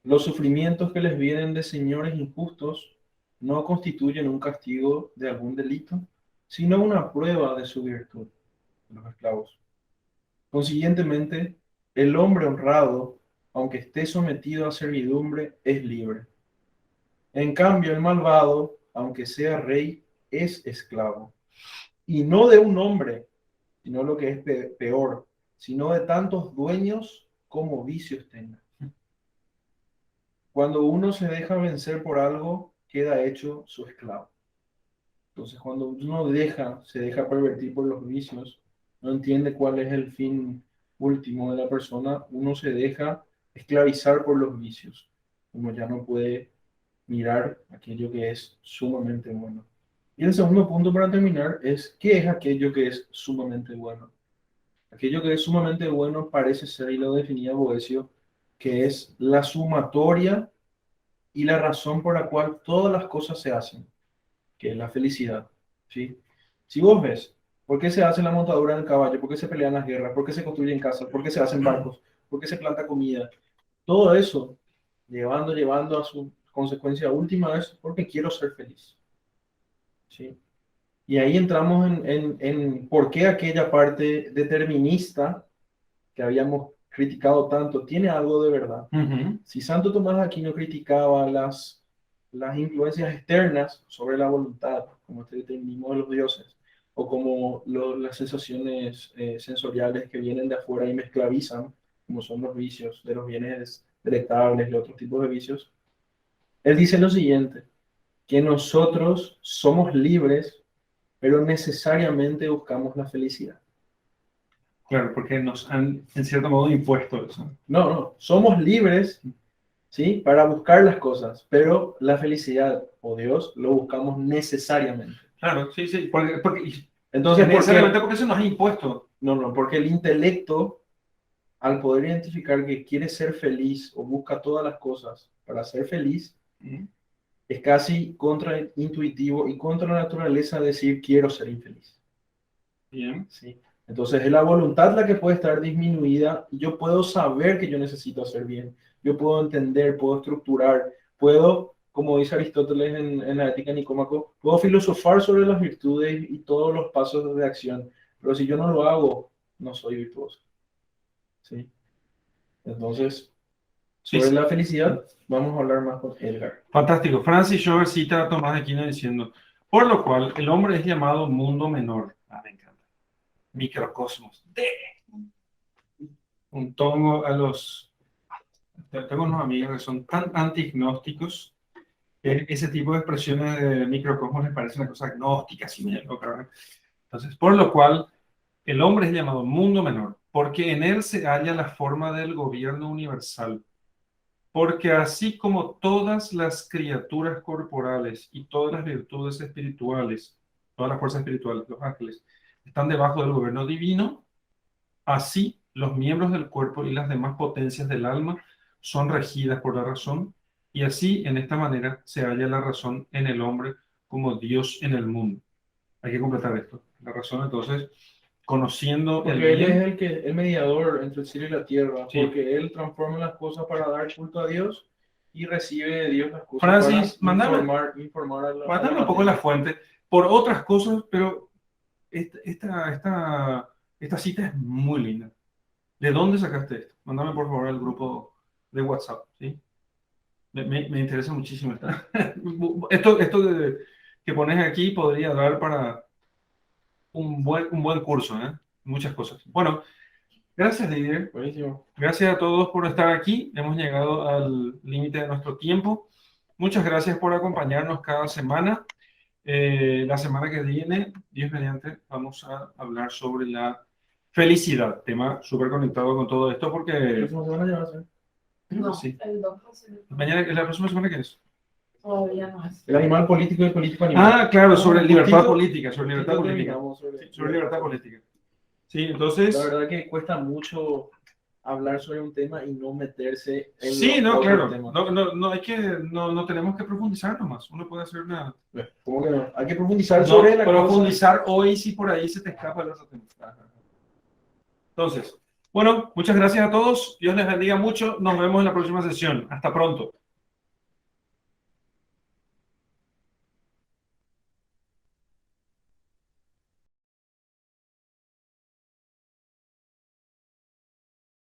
los sufrimientos que les vienen de señores injustos no constituyen un castigo de algún delito, sino una prueba de su virtud, los esclavos. Consiguientemente, el hombre honrado, aunque esté sometido a servidumbre, es libre. En cambio, el malvado, aunque sea rey, es esclavo. Y no de un hombre, sino lo que es peor, sino de tantos dueños como vicios tenga. Cuando uno se deja vencer por algo, queda hecho su esclavo. Entonces, cuando uno se deja pervertir por los vicios, no entiende cuál es el fin último de la persona, uno se deja esclavizar por los vicios, como ya no puede mirar aquello que es sumamente bueno. Y el segundo punto para terminar es, ¿qué es aquello que es sumamente bueno? Aquello que es sumamente bueno parece ser, y lo definía Boecio, que es la sumatoria y la razón por la cual todas las cosas se hacen, que es la felicidad, ¿sí? Si vos ves, ¿por qué se hace la montadura del caballo? ¿Por qué se pelean las guerras? ¿Por qué se construyen casas? ¿Por qué se hacen barcos? ¿Por qué se planta comida? Todo eso, llevando a su consecuencia última, es porque quiero ser feliz, ¿sí? Y ahí entramos en por qué aquella parte determinista que habíamos criticado tanto tiene algo de verdad. Si Santo Tomás de Aquino criticaba las influencias externas sobre la voluntad, como este determinismo de los dioses, o como las sensaciones sensoriales que vienen de afuera y me esclavizan, como son los vicios de los bienes delectables y otros tipos de vicios, él dice lo siguiente, que nosotros somos libres, pero necesariamente buscamos la felicidad. Claro, porque nos han, en cierto modo, impuesto eso. No, somos libres, ¿sí? Para buscar las cosas, pero la felicidad o Dios lo buscamos necesariamente. Claro, sí, sí, Entonces, necesariamente porque se nos ha impuesto. No, porque el intelecto al poder identificar que quiere ser feliz o busca todas las cosas para ser feliz, es casi contraintuitivo y contra la naturaleza decir quiero ser infeliz. Bien. ¿Sí? Entonces es la voluntad la que puede estar disminuida y yo puedo saber que yo necesito hacer bien, yo puedo entender, puedo estructurar, puedo, como dice Aristóteles en la Ética Nicómaco, puedo filosofar sobre las virtudes y todos los pasos de acción, pero si yo no lo hago, no soy virtuoso. ¿Sí? Entonces, Sí, sobre sí. la felicidad, vamos a hablar más con Edgar. Fantástico. Francis Schaeffer cita a Tomás de Aquino diciendo, por lo cual el hombre es llamado mundo menor. Ah, me encanta. Microcosmos. Un tongo a los... Tengo unos amigos que son tan antignósticos que ese tipo de expresiones de microcosmos les parece una cosa gnóstica, así medio loca, ¿verdad? Entonces, por lo cual el hombre es llamado mundo menor, porque en él se halla la forma del gobierno universal. Porque así como todas las criaturas corporales y todas las virtudes espirituales, todas las fuerzas espirituales, los ángeles, están debajo del gobierno divino, así los miembros del cuerpo y las demás potencias del alma son regidas por la razón, y así en esta manera se halla la razón en el hombre como Dios en el mundo. Hay que completar esto. La razón entonces, conociendo el Porque él bien. es el mediador entre el cielo y la tierra, Sí. porque él transforma las cosas para dar culto a Dios y recibe de Dios las cosas Francis, para mándame informar a un poco la fuente por otras cosas, pero esta cita es muy linda. ¿De dónde sacaste esto? Mándame por favor al grupo de WhatsApp, ¿sí? Me interesa muchísimo esto que pones aquí podría dar para un buen curso, ¿eh? Muchas cosas. Bueno, gracias, Didier. Buenísimo. Gracias a todos por estar aquí. Hemos llegado al límite de nuestro tiempo. Muchas gracias por acompañarnos cada semana. La semana que viene, Dios mediante, vamos a hablar sobre la felicidad. Tema súper conectado con todo esto La porque... próxima semana ya va a ser. No, Sí. el 2 va a ser. Mañana, ¿la próxima semana qué es? Todavía no es. El animal político y el político animal. Ah, claro, sobre libertad Justito- política, sobre libertad justito política. terminamos Sí, sobre libertad política. Sí, entonces... La verdad que cuesta mucho hablar sobre un tema y no meterse en Sí, los no, otros claro. temas. No tenemos que profundizar nomás. Uno puede hacer una... ¿Cómo que no? Hay que profundizar No, sobre la cosa. profundizar hoy si por ahí se te escapa el otro tema. Entonces, bueno, muchas gracias a todos. Dios les bendiga mucho. Nos vemos en la próxima sesión. Hasta pronto.